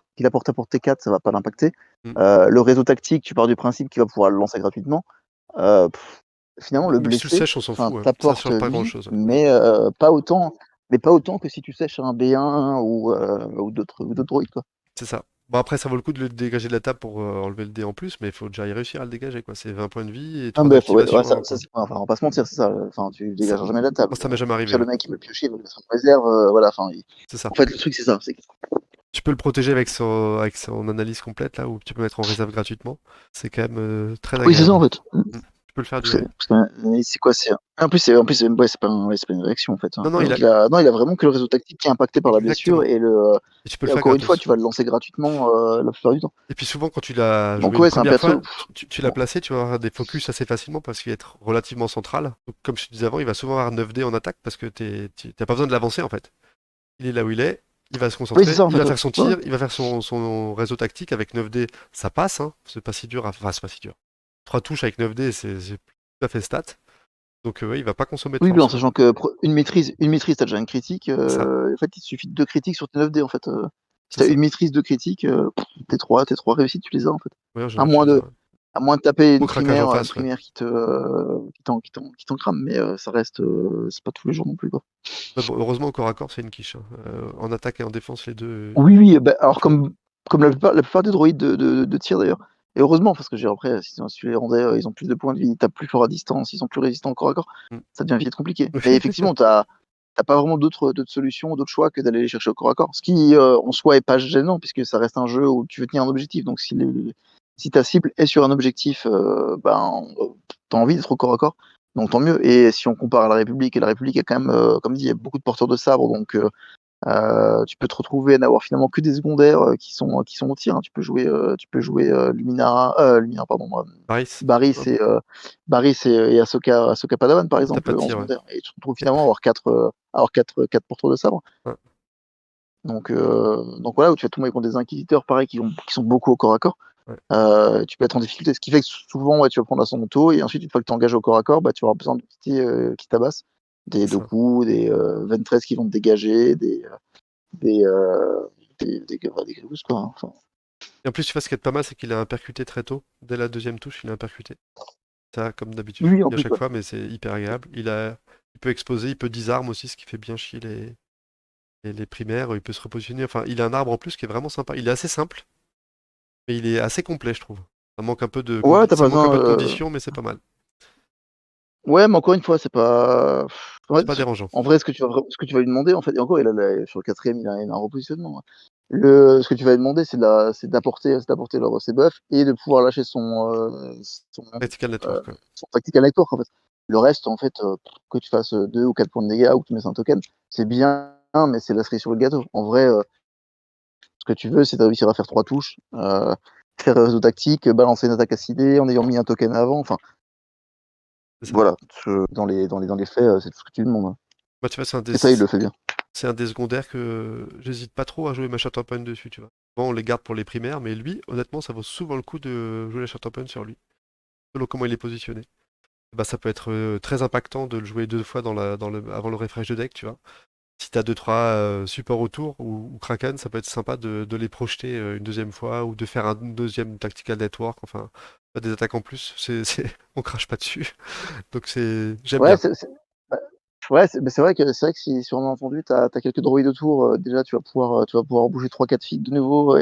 à portée 4, ça va pas l'impacter. Mm. Le réseau tactique, tu pars du principe qu'il va pouvoir le lancer gratuitement. Euh, pff, Finalement, le Même si tu le blesser, sèches, on s'en enfin, fout, ouais. Ça t'apporte change pas vie, grand-chose. Ouais. mais pas autant que si tu sèches un B1 ou d'autres droïdes, quoi. C'est ça. Bon, après, ça vaut le coup de le dégager de la table pour enlever le dé en plus, mais il faut déjà y réussir à le dégager, quoi. C'est 20 points de vie et Ah, 3 bah, ouais, d'activation, ça, quoi. enfin, on va pas se mentir, c'est ça. Enfin, tu Ça, dégages jamais de la table. moi, ça m'est jamais Au arrivé, pire, le ouais. mec, il veut le piocher, il veut le mettre en réserve, voilà. Enfin, C'est ça. en fait, le truc, c'est ça. Tu peux le protéger avec son analyse complète, là, ou tu peux mettre en réserve gratuitement. C'est quand même très Oui, c'est ça, en agréable. fait. Mm. Tu peux le faire C'est durer. parce c'est quoi? C'est pas une réaction, en fait, Non, hein. non, il a... Non, il a vraiment que le réseau tactique qui est impacté par la blessure Exactement. Et tu peux le et faire encore une fois, tu gratos. vas le lancer gratuitement, la plupart du temps. Et puis souvent, quand tu l'as joué Donc une ouais, c'est un première fois, perso. tu l'as placé, tu vas avoir des focus assez facilement parce qu'il va être relativement central. Donc, comme je te disais avant, il va souvent avoir 9 dés en attaque parce que tu n'as pas besoin de l'avancer en fait. Il est là où il est, il va se Oui, c'est concentrer, ça, en il fait, va ouais. faire son Ouais, ouais. tir, il va faire son réseau tactique avec 9 dés. Ça passe, hein. C'est pas si dur. Enfin, c'est pas si dur. 3 touches avec 9 dés, c'est tout à fait stat. Donc, ouais, il va pas consommer de Oui, en force. Ouais. sachant que une maîtrise, tu déjà une critique, C'est ça, en fait, il te suffit de 2 critiques sur tes 9 dés, en fait, Si c'est tu as ça. une maîtrise, 2 critiques, tes trois réussites, tu les as, en fait. Ouais, en À général, tu moins les as. de Ouais. à moins de taper Au une craquage en primaire, face, ouais. qui t'en crame, mais ça reste, c'est pas tous les jours non plus, quoi. Mais bon, heureusement, au corps à corps, c'est une quiche, hein. En attaque et en défense, les deux, Oui, oui, bah, alors fonctionnent. comme la plupart des droïdes de tir d'ailleurs. Et heureusement, parce que après, si tu les rendais, ils ont plus de points de vie, ils tapent plus fort à distance, ils sont plus résistants au corps à corps, Mm. ça devient vite compliqué. Mais effectivement, t'as pas vraiment d'autres solutions, d'autres choix que d'aller les chercher au corps à corps. Ce qui, en soi, est pas gênant, puisque ça reste un jeu où tu veux tenir un objectif. Donc si ta cible est sur un objectif, t'as envie d'être au corps à corps. Donc tant mieux. Et si on compare à la République, et la République a quand même, comme dit, il y a beaucoup de porteurs de sabre, donc tu peux te retrouver à n'avoir finalement que des secondaires qui sont au tir, hein. Tu peux jouer Luminara, pardon, Paris, Barris hop, et Ahsoka Padawan, par t'as exemple, pas de en tir, ouais. secondaire. Et tu te retrouves finalement à avoir quatre porteurs de sabre. Ouais, Donc voilà, où tu vas tomber contre des inquisiteurs, pareil, qui sont beaucoup au corps à corps. ouais, Tu peux être en difficulté. Ce qui fait que souvent, ouais, tu vas prendre son auto, et ensuite, une fois que tu t'engages au corps à corps, tu auras besoin de petits qui tabassent. Des c'est ça. Doku, des Ventress qui vont te dégager, des, euh, des Grievous, quoi, hein. Enfin, Et en plus, tu vois, ce qui est pas mal, c'est qu'il a un percuté très tôt. Dès la deuxième touche, il a un percuté. Ça, comme d'habitude, oui, je oui, le en dis à plus, chaque ouais. fois, mais c'est hyper agréable. Il peut exploser, il peut disarme aussi, ce qui fait bien chier les primaires. Il peut se repositionner. Enfin, il a un arbre en plus qui est vraiment sympa. Il est assez simple, mais il est assez complet, je trouve. Ouais, t'as Ça pas manque un besoin. peu de conditions, mais c'est pas mal. Ouais, mais encore une fois, c'est pas. En C'est fait, pas dérangeant. en vrai, ce que tu vas lui demander, en fait, et encore, sur le quatrième, il a un repositionnement, hein. Ce que tu vas lui demander, c'est d'apporter ses buffs et de pouvoir lâcher son, Tactical euh, Network, quoi. son tactical network, en fait. Le reste, en fait, que tu fasses 2 ou 4 points de dégâts ou que tu mets un token, c'est bien, mais c'est la cerise sur le gâteau. En vrai, ce que tu veux, c'est de réussir à faire 3 touches, faire un réseau tactique, balancer une attaque acidée en ayant mis un token avant. Enfin, C'est ça. voilà, dans les faits, c'est tout ce que tu demandes, hein. Moi, tu vois, Et ça, il le fait bien. c'est un des secondaires que j'hésite pas trop à jouer ma Chatterpoint dessus, tu vois. Bon, on les garde pour les primaires, mais lui, honnêtement, ça vaut souvent le coup de jouer la Chatterpoint sur lui, selon comment il est positionné. Bah, ça peut être très impactant de le jouer 2 fois avant le refresh de deck, tu vois. Si t'as 2-3 supports autour ou Kraken, ça peut être sympa de les projeter une deuxième fois ou de faire un deuxième Tactical Network, enfin, pas des attaques en plus, on crache pas dessus. Donc j'aime Ouais, bien. bah, ouais, c'est vrai que si on a entendu, t'as quelques droïdes autour, déjà tu vas pouvoir bouger 3-4 filles de nouveau,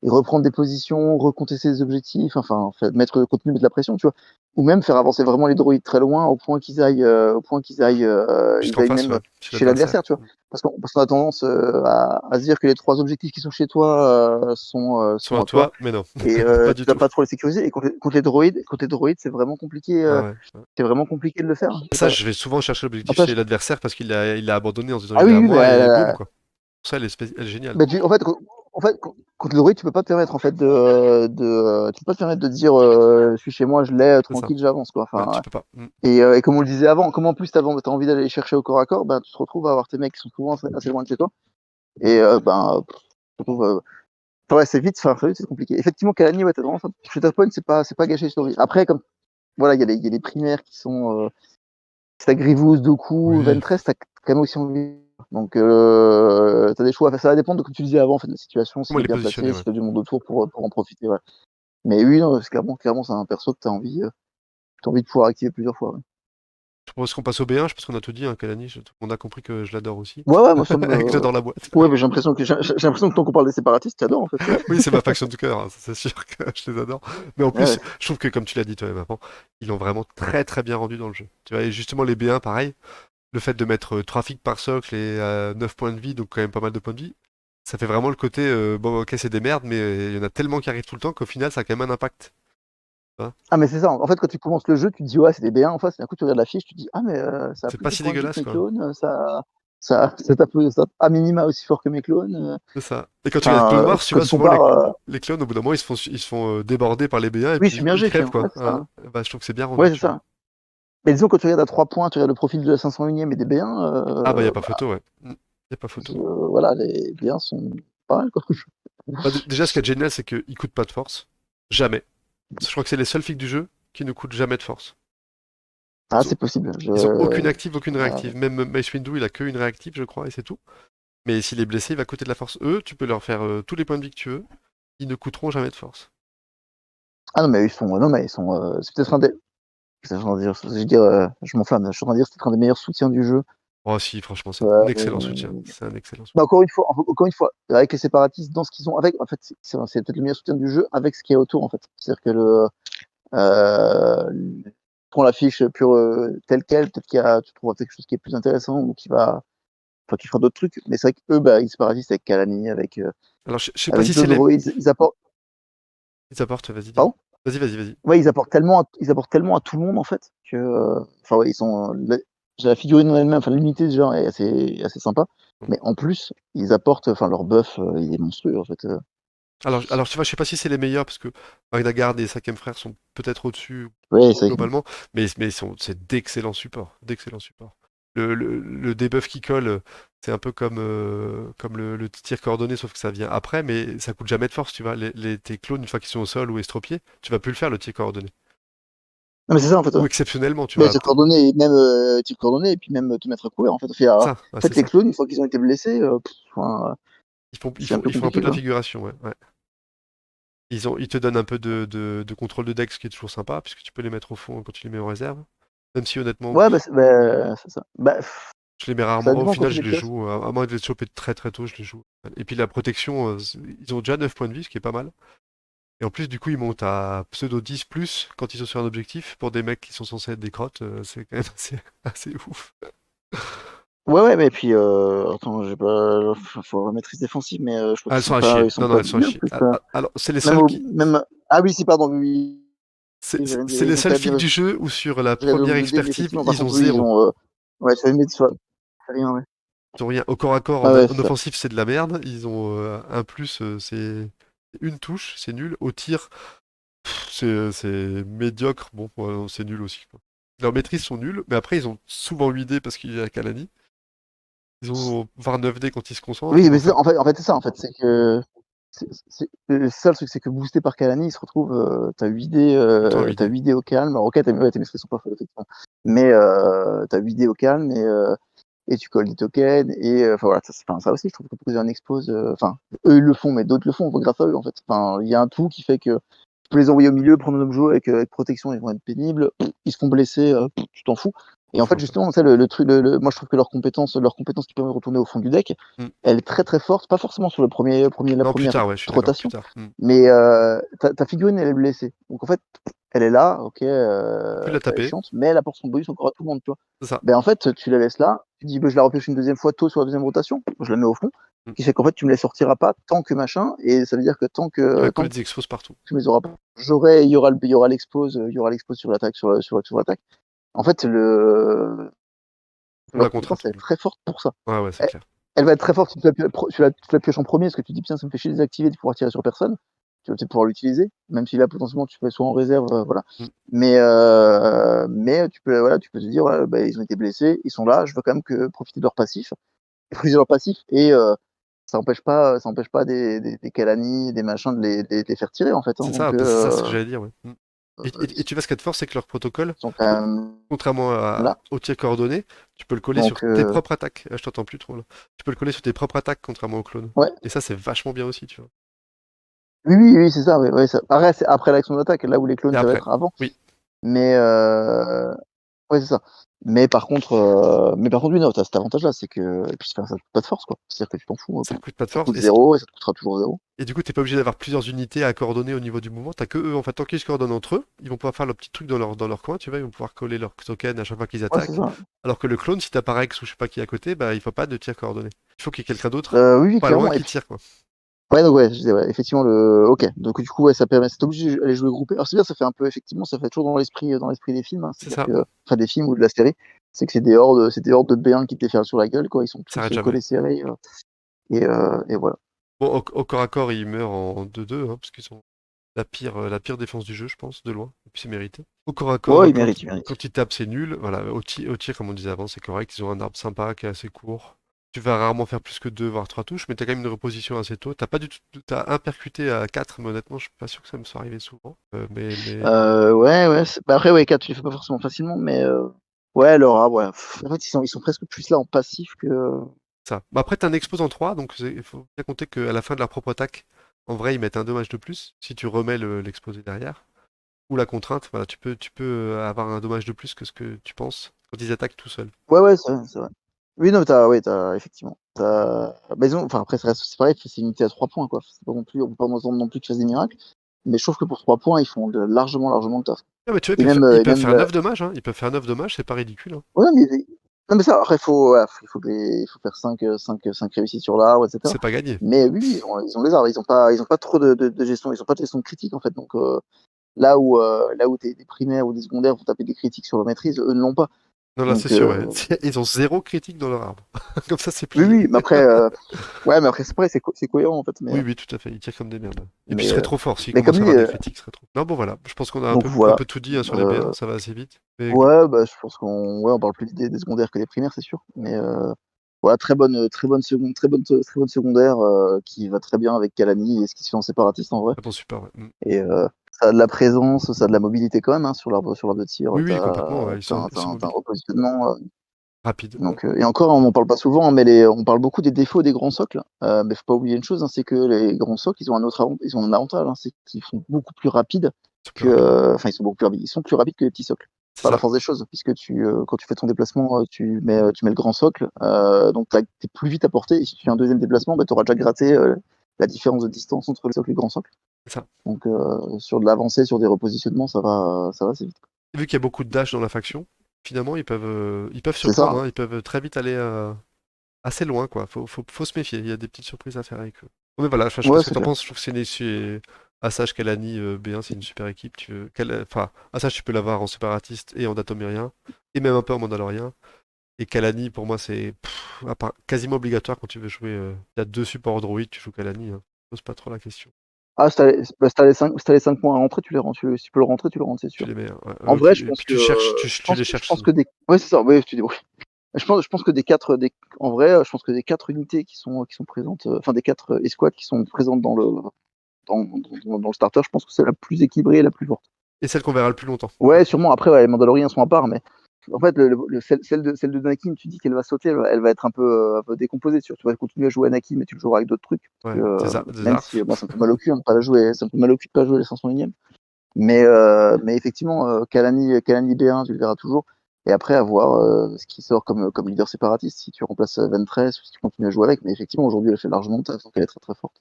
et reprendre des positions, recontester ses objectifs, enfin, mettre le contenu, mettre de la pression, tu vois. Ou même faire avancer vraiment les droïdes très loin au point qu'ils aillent, ils Jusqu'en aillent face, même ouais, chez chez l'adversaire. l'adversaire, tu vois. Parce qu'on a tendance à se dire que les 3 objectifs qui sont chez toi Soit sont à à toi toi, mais non, et pas tu du vas tout. pas trop les sécuriser. Et contre les droïdes, c'est vraiment compliqué. Ah ouais. Ouais. C'est vraiment compliqué de le faire. Ça, je vais souvent chercher l'objectif Après, chez l'adversaire parce qu'il a abandonné en se disant ah il est oui, à oui, moi et boum quoi. Pour ça, elle est géniale. contre le droïde, tu peux pas te permettre en fait tu peux pas te permettre de dire je suis chez moi, je l'ai, C'est ça. tranquille, j'avance quoi. Ouais, tu Enfin, peux pas. et comme on le disait avant, comme en plus t'as envie d'aller les chercher au corps à corps, ben tu te retrouves à avoir tes mecs qui sont souvent assez loin de chez toi. Et tu te retrouves, ouais, c'est compliqué. Effectivement, Kalani, ouais, t'as vraiment ça. Shatterpoint, c'est pas gâché sur lui. Après, comme voilà, il y a les primaires qui sont t'as Grievous, Doku, Oui. Ventress, t'as quand même aussi envie. Donc, t'as des choix. Enfin, ça va dépendre de, comme tu disais avant, en fait, de la situation, Comment s'il est les bien positionner, placé, ouais. s'il y a du monde autour pour en profiter. Ouais. Mais oui, non, clairement, c'est un perso que t'as envie de pouvoir activer plusieurs fois. Ouais, Je propose qu'on passe au B1, je pense qu'on a tout dit, hein, Kalani. On a compris que je l'adore aussi. ouais, moi, ça Et que me. j'adore la boîte. Ouais, mais j'ai l'impression que tant qu'on parle des séparatistes, tu adores, en fait. Oui, c'est ma faction de cœur, hein, ça, c'est sûr que je les adore. Mais en Ouais, plus, ouais. je trouve que comme tu l'as dit toi-même avant, ils l'ont vraiment très très bien rendu dans le jeu. Tu vois, et justement les B1, pareil, le fait de mettre trafic par socle et 9 points de vie, donc quand même pas mal de points de vie, ça fait vraiment le côté, bon ok c'est des merdes, mais il y en a tellement qui arrivent tout le temps qu'au final ça a quand même un impact. Tu vois. Ah, mais c'est ça. En fait, quand tu commences le jeu, tu te dis, ouais, c'est des B1 en face. Et d'un coup, tu regardes la fiche, tu te dis, ah, mais ça a C'est plus pas de si points de vie que dégueulasse mes quoi. clones. Ça tape à minima aussi fort que mes clones. C'est ça. Et quand tu regardes Clone Enfin, Wars, tu quand vois tu souvent compares. les clones au bout d'un moment ils se font déborder par les B1 et Oui, puis ils submergé crèvent finalement. Ouais, quoi. c'est ça. Hein. Bah, je trouve que c'est bien rendu, Ouais, c'est tu vois. ça. Mais disons, quand tu regardes à 3 points, tu regardes le profil de la 501e et des B1, Ah bah y a pas photo, ouais. Y a pas photo. voilà, les B1 sont pas mal, quoi. Bah, déjà, ce qui est génial, c'est qu'ils coûtent pas de force. Jamais. Je crois que c'est les seuls flics du jeu qui ne coûtent jamais de force. Ah, Ils ont, c'est possible. ils ont aucune active, aucune Ah, réactive. Même Mace Windu, il a qu'une réactive, je crois, et c'est tout. Mais s'il est blessé, il va coûter de la force. Eux, tu peux leur faire tous les points de vie que tu veux. Ils ne coûteront jamais de force. non, mais ils sont. Non, mais ils sont. C'est peut-être un des. Je vais dire, je m'enflamme. Je suis en train de dire que c'est peut-être un des meilleurs soutiens du jeu. Oh si, franchement, c'est un excellent soutien. Euh, C'est un excellent soutien. Bah, encore une fois, avec les séparatistes, dans ce qu'ils ont avec, en fait, c'est peut-être le meilleur soutien du jeu avec ce qu'il y a autour, en fait. C'est-à-dire que euh, prends la fiche pure telle quelle, peut-être tu trouveras quelque chose qui est plus intéressant ou qui fera d'autres trucs. Mais c'est vrai qu'eux, bah, les séparatistes avec Kalani, Alors, je sais pas avec si c'est d'autres les... droïdes, ils apportent, Ils apportent, vas-y, dis. pardon? Vas-y, vas-y, vas-y. Ouais, ils apportent tellement à tout le monde, en fait, que, enfin, ouais, la figurine en elle-même, enfin, l'unité, déjà, est assez sympa. Mais en plus, ils apportent, enfin, leur buff, il est monstrueux, en fait. Alors, tu vois, je sais pas si c'est les meilleurs, parce que Magna Guard et 5e frère sont peut-être au-dessus Ouais, c'est vrai. globalement, mais c'est d'excellents supports, d'excellents supports. Le debuff qui colle, c'est un peu comme le tir coordonné, sauf que ça vient après, mais ça coûte jamais de force, tu vois. Tes clones, une fois qu'ils sont au sol ou estropiés, tu vas plus le faire, le tir coordonné. Non, mais c'est ça, en fait. Ouais. Ou exceptionnellement, tu Mais vois. tir coordonné, et même tir coordonné, et puis même te mettre à couvert, en fait. En Ça, ouais, c'est fait, les ça. clones, une fois qu'ils ont été blessés, enfin, Ils font, ils c'est un font, peu ils font un peu compliqué, de la quoi. figuration, ouais. Ouais. Ils te donnent un peu de contrôle de deck, ce qui est toujours sympa, puisque tu peux les mettre au fond quand tu les mets en réserve. Même si honnêtement, Ouais, c'est ça. Bah, je les mets ça rarement. Au dépend final, aussi je des les classes. joue. À moins de les choper très très tôt, je les joue. Et puis la protection, ils ont déjà 9 points de vie, ce qui est pas mal. Et en plus, du coup, ils montent à pseudo 10 plus quand ils sont sur un objectif. Pour des mecs qui sont censés être des crottes, c'est quand même assez ouf. Ouais, mais puis, attends, j'ai pas, faut la maîtrise défensive, mais je crois Ah, qu'ils elles sont sont à pas, chier. ils sont Non, non, pas elles sont à bien chier. plus. Alors, c'est les Même, seuls qui. ah oui, si, pardon, oui, C'est oui, c'est- j'allais c'est dire, les ils ont quand seuls même flics du jeu où sur la regardé première au 2D, mais expertise, effectivement, par ils ont contre, oui, ils zéro. ont, ouais, sur une médecine, c'est rien, ouais. Ils ont rien. Au corps à corps, Ah en, ouais, en c'est ça. offensif, c'est de la merde. Ils ont un plus, c'est une touche, c'est nul. Au tir, c'est médiocre. Bon, ouais, c'est nul aussi, quoi. Leurs maîtrises sont nulles, mais après, ils ont souvent 8D parce qu'il y a Kalani. Ils ont voire 9D quand ils se concentrent. Oui, mais Donc ça. en fait, c'est ça, en fait, c'est que, le seul truc, c'est que boosté par Kalani, il se retrouve, Tout le temps en t'as 8D. 8D au calme. Alors, ok, ouais, tes maîtrises sont pas folles, effectivement. Mais, t'as 8D au calme et tu colles des tokens et enfin voilà, ça aussi, je trouve que proposer un expose, enfin, eux, ils le font, mais d'autres le font grâce à eux, en fait. Enfin, il y a un tout qui fait que tu peux les envoyer au milieu, prendre un objet avec protection, ils vont être pénibles. Ils se font blesser, tu t'en fous. Et en fait, justement, tu sais, le truc, moi, je trouve que leur compétence qui permet de retourner au fond du deck, Mm. elle est très très forte, pas forcément sur la Non, plus première tard, ouais, je suis d'accord, plus rotation, tard. mais ta figurine, elle est blessée. Donc en fait, elle est là, ok, Tu peux la elle est taper, chiante, mais elle apporte son bonus encore à tout le monde, tu vois. c'est ça. Ben en fait, tu la laisses là, tu dis, ben, je la repêche une deuxième fois tôt sur la deuxième rotation, je la mets au fond, Mm. qui fait qu'en fait, tu me les sortiras pas tant que machin, et ça veut dire que Il va tant coller que des expos partout. tu me les auras pas, il y aura l'explose, sur l'attaque, sur l'attaque. En fait, Comme la leur compétence, contrainte. elle est très forte pour ça. Ouais, ouais, c'est Elle, clair. elle va être très forte si tu la pioches en premier, parce que tu dis, putain, ça me fait chier de désactiver, de pouvoir tirer sur personne. Tu vas peut-être pouvoir l'utiliser, même si là, potentiellement, tu peux soit en réserve, voilà. Mm. Mais voilà, tu peux te dire, ouais, bah, ils ont été blessés, ils sont là, je veux quand même profiter de leur passif, friser leur passif, et ça empêche pas des Kalani, des machins, de les faire tirer, en fait. Hein. C'est Donc, ça, bah, c'est ça ce que j'allais dire, ouais. Et ils tu vois, ce qu'il y a de fort, c'est que leur protocole, sont quand même contrairement là. au tir coordonné, tu peux le coller sur Donc, tes propres attaques. Je t'entends plus trop là. Tu peux le coller sur tes propres attaques, contrairement au clone. ouais. Et ça, c'est vachement bien aussi, tu vois. Oui, oui, oui, c'est ça. Ouais, ouais, Après, c'est après l'action d'attaque, là où les Et clones, ça va après, être avant. oui, Mais ouais, c'est ça. Mais par contre, oui, non, t'as cet avantage-là, c'est que et puis ça coûte pas de force, quoi. C'est-à-dire que tu t'en fous. ça coûte pas de Ça force. coûte 0 et ça te coûtera toujours 0. Et du coup, t'es pas obligé d'avoir plusieurs unités à coordonner au niveau du mouvement. T'as que eux, en fait, tant qu'ils se coordonnent entre eux, ils vont pouvoir faire leur petit truc dans leur coin, tu vois, ils vont pouvoir coller leur token à chaque fois qu'ils Ouais, c'est attaquent. ça. Alors que le clone, si t'as pas Rex ou je sais pas qui à côté, bah il faut pas de tir coordonné. Il faut qu'il y ait quelqu'un d'autre, Oui, oui, pas loin, clairement. Et qui puis, tire, quoi. ouais, donc ouais, je disais, ouais, effectivement, ok. Donc du coup, ouais, ça permet, c'est obligé d'aller jouer groupé. Alors c'est bien, ça fait un peu, effectivement, ça fait toujours dans l'esprit des films. Hein. C'est C'est-à-dire ça, que, enfin, des films ou de la série, c'est que c'est des hordes de B1 qui te les ferment sur la gueule, quoi. Ils sont ça tous arrête jamais. collés serrés, et voilà. Bon, au corps à corps, ils meurent en 2-2, hein, parce qu'ils sont la pire défense du jeu, je pense, de loin. Et puis c'est mérité. Au corps à corps, Ouais, ils méritent, ils méritent. quand ils tapent, c'est nul. Voilà, au tir, comme on disait avant, c'est correct. Ils ont un arbre sympa qui est assez court. Tu vas rarement faire plus que 2 voire 3 touches, mais t'as quand même une reposition assez tôt. T'as pas du tout, t'as un percuté à 4, mais honnêtement, je suis pas sûr que ça me soit arrivé souvent. Ouais, ouais. Bah après, ouais, 4 tu les fais pas forcément facilement, mais ouais, Laura, ouais. En fait, ils sont presque plus là en passif que. Ça. Bah après, t'as un expose en 3, donc il faut bien compter qu'à la fin de leur propre attaque, en vrai, ils mettent un dommage de plus si tu remets l'exposé derrière. Ou la contrainte, voilà, tu peux avoir un dommage de plus que ce que tu penses quand ils attaquent tout seuls. Ouais, ouais, c'est vrai, c'est vrai. Oui, non, ouais, effectivement. Bah, enfin, après, c'est pareil, c'est une unité à 3 points, quoi. C'est pas non plus, on peut pas m'entendre non plus qu'ils fassent des miracles. Mais je trouve que pour 3 points, ils font largement, largement le taf. Ah, mais tu vois, Et ils peuvent même faire 9 dommages, hein. Ils peuvent faire 9 dommages, c'est pas ridicule, hein. ouais, non, mais ça, après, il faut faire 5 réussites sur l'arbre, etc. C'est pas gagné. Mais oui, ils ont les arbres, ils ont pas trop de gestion, ils ont pas de gestion critique, en fait. Donc, là où des primaires ou des secondaires vont taper des critiques sur leur maîtrise, eux ne l'ont pas. Non, là, c'est Donc, sûr, ouais. Ils ont zéro critique dans leur arbre. Comme ça, c'est oui, plié. oui, mais après, ouais, mais après, c'est pareil, c'est cohérent, en fait. Oui, oui, tout à fait. Ils tirent comme des merdes. Et puis, ce Mais, serait trop fort. S'ils mais comme commencent à dit, avoir des critiques, ce serait trop. Non, bon, voilà. Je pense qu'on a donc un voilà. peu tout dit hein, sur les B1. Euh, Ça va assez vite. Mais ouais, bah, je pense on parle plus des secondaires que des primaires, c'est sûr. Mais voilà, très bonne secondaire qui va très bien avec Calani et ce qui se fait en séparatiste en vrai. ça pense super, ouais. Et ça a de la présence, ça a de la mobilité quand même hein, sur l'arbre de tir. Oui, oui, complètement. Ouais. T'as un Mobiles. repositionnement. Rapides. Ouais. Donc, et encore, on n'en parle pas souvent, hein, mais on parle beaucoup des défauts des grands socles. Mais faut pas oublier une chose, hein, c'est que les grands socles, ils ont un avantage, hein, c'est qu'ils sont beaucoup plus rapides C'est plus rapide. enfin, ils sont beaucoup plus rapides. Ils sont plus rapides que les petits socles. C'est Par la ça. force des choses, puisque quand tu fais ton déplacement, tu mets le grand socle, donc t'es plus vite à portée. Et si tu fais un deuxième déplacement, bah, tu auras déjà gratté la différence de distance entre le socle et le grand socle. C'est ça. Donc, sur de l'avancée, sur des repositionnements, ça va assez vite. Vu qu'il y a beaucoup de dash dans la faction, finalement, ils peuvent C'est ça, surprendre, hein. hein. Ils peuvent très vite aller assez loin, quoi. Faut se méfier. Il y a des petites surprises à faire avec eux. Mais voilà, enfin, je sais pas Ouais, ce que c'est t'en clair. penses. Je trouve que Assage, Kalani, B1, c'est une super équipe. Enfin, Assage, tu peux l'avoir en séparatiste et en datomérien, et même un peu en mandalorien. Et Kalani, pour moi, c'est quasiment obligatoire quand tu veux jouer. Il y a deux supports droïdes, tu joues Kalani. Hein. Pose pas trop la question. Ah, si t'as les 5 points à rentrer, tu les rentres. Si tu peux le rentrer, tu le rentres, c'est Tu sûr. les mets. Hein. Ouais, En ok. vrai, je Et pense puis que, tu les je cherches. pense que ouais, c'est ça, ouais, tu débrouilles. Je pense que en vrai, je pense que des 4 unités qui sont présentes, enfin des 4 escouades qui sont présentes dans le starter, je pense que c'est la plus équilibrée et la plus forte. Et celle qu'on verra le plus longtemps. Ouais, sûrement. Après, ouais, les Mandaloriens sont à part, mais en fait, celle de Anakin, tu dis qu'elle va sauter, elle va être un peu décomposée. Tu vas continuer à jouer Anakin, mais tu le joueras avec d'autres trucs. Parce Ouais, que, des même si arcs. moi, ça me fait mal au cul hein, de pas la jouer, ça me fait mal au cul de pas jouer les 501e. Mais effectivement, Kalani B1, tu le verras toujours. Et après, à voir ce qui sort comme leader séparatiste, si tu remplaces Ventress ou si tu continues à jouer avec. Mais effectivement, aujourd'hui, elle fait largement le taf, donc elle est très très forte.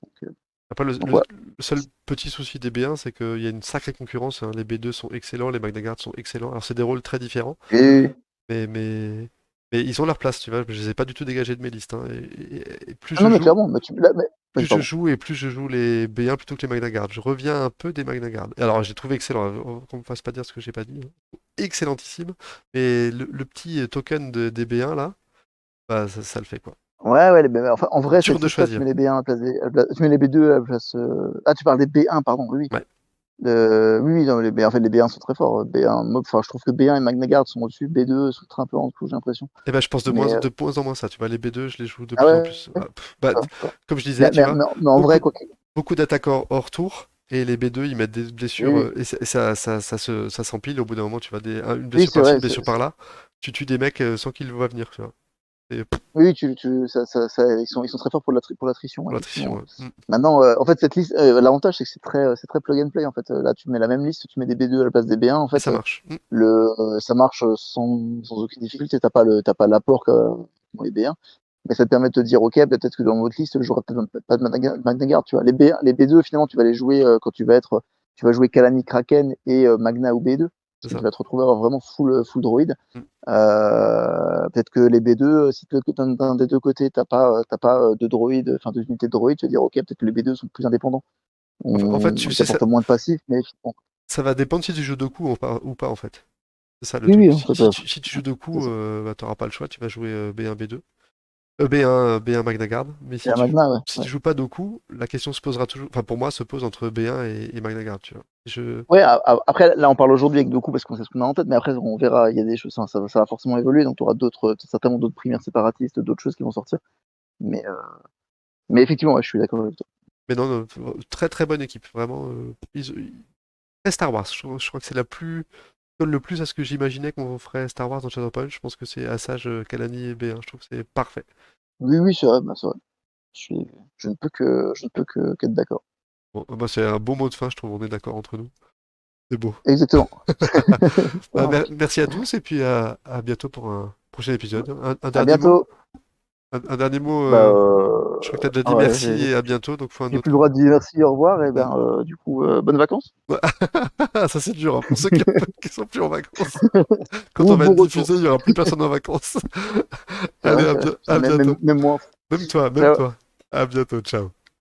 Après, Donc voilà. le seul petit souci des B1, c'est qu'il y a une sacrée concurrence, hein. Les B2 sont excellents, les Magna Guard sont excellents. Alors, c'est des rôles très différents, Et mais, mais, mais ils ont leur place, tu vois. Je les ai pas du tout dégagés de mes listes, hein. Et plus ah je non, mais joue, clairement, plus vas-y, je pardon. joue et plus je joue les B1 plutôt que les Magna Guard. Je reviens un peu des Magna Guard. Alors, j'ai trouvé excellent, hein. Qu'on me fasse pas dire ce que j'ai pas dit, hein. Excellentissime. Mais le petit token des B1 là, bah, ça le fait quoi. Ouais, ouais, enfin, en vrai, Dur cette de liste-là, tu choisir. mets les B1 tu mets les B2 à la place. Ah, tu parles des B1, pardon, oui, oui. Ouais. Oui, oui, non, en fait, les B1 sont très forts. B1, moi, enfin, je trouve que B1 et Magna Guard sont au-dessus, B2 sont un peu en dessous, j'ai l'impression. Et ben, je pense Mais, de moins en moins ça. Tu vois, les B2, je les joue de ah plus en ouais, plus. ouais, Bah, d'accord. comme je disais, tu vois, Mais en beaucoup, vrai, quoi. beaucoup d'attaques hors tour. Et les B2, ils mettent des blessures Oui, ça s'empile. Au bout d'un moment, tu vois, une oui, blessure c'est par-ci, une vrai. blessure par-là. Tu tues des mecs sans qu'ils le voient venir, tu vois. Et Oui, ils sont très forts pour l'attrition, pour l'attrition, effectivement. ouais. Maintenant, en fait, cette liste, l'avantage, c'est que c'est très plug and play. En fait, là, tu mets la même liste, tu mets des B2 à la place des B1. En Et fait, ça marche. ça marche sans aucune difficulté. T'as pas l'apport qu'ont les B1, mais ça te permet de te dire, ok, peut-être que dans votre liste, je jouerai peut-être pas de Magna Guard, tu vois. Les B2, finalement, tu vas les jouer quand tu vas jouer Kalani Kraken et Magna ou B2, parce C'est que tu ça. vas te retrouver à avoir vraiment full droid. Mm. Peut-être que les B2, si d'un des deux côtés, t'as pas de droïde, enfin d'unité de droïde, tu vas dire ok, peut-être que les B2 sont plus indépendants. En fait, tu Ils sais, t'apportent moins de passifs, mais bon. ça va dépendre si tu joues deux coups ou pas, en fait. C'est ça le Oui, truc. oui, en fait, Si tu joues deux c'est coups, ça. bah, t'auras pas le choix. Tu vas jouer B1, B2. B1 Magna Guard. Mais Et à Magna, ouais. si Ouais, tu joues pas Doku, la question se posera toujours. Enfin, pour moi, se pose entre B1 et Magna Guard, tu vois. ouais après, là, on parle aujourd'hui avec Doku parce qu'on sait ce qu'on a en tête, mais après, on verra, il y a des choses, ça va forcément évoluer, donc tu auras certainement d'autres primaires séparatistes, d'autres choses qui vont sortir. Mais, euh, mais effectivement, ouais, je suis d'accord avec toi. Mais non, non, très très bonne équipe. Vraiment. Très Star Wars. Je crois que c'est la plus. Colle le plus à ce que j'imaginais qu'on ferait Star Wars dans Shadowpunch. Je pense que c'est Assage, Kalani et B1. Je trouve que c'est parfait. Oui, oui, c'est vrai, bah, c'est vrai. Je, suis, je ne peux qu'être d'accord. Bon, bah, c'est un beau mot de fin, je trouve. On est d'accord entre nous. C'est beau. Exactement. Ça Bah, marche. merci à tous et puis à bientôt pour un prochain épisode. Un À dernier mot? bientôt. Un dernier mot, Bah, je crois que tu as déjà dit ah ouais, merci et à bientôt, donc faut un j'ai plus autre le droit mot. de dire merci, au revoir, et Hmm. ben, du coup, bonnes vacances. Ça c'est dur, hein, pour ceux qui sont plus en vacances. Quand on Ou va bon être retour. diffusé, il n'y aura plus personne en vacances. C'est Allez, vrai, c'est vrai. à bientôt. Même moi. Même toi, même Ciao. toi. À bientôt, ciao.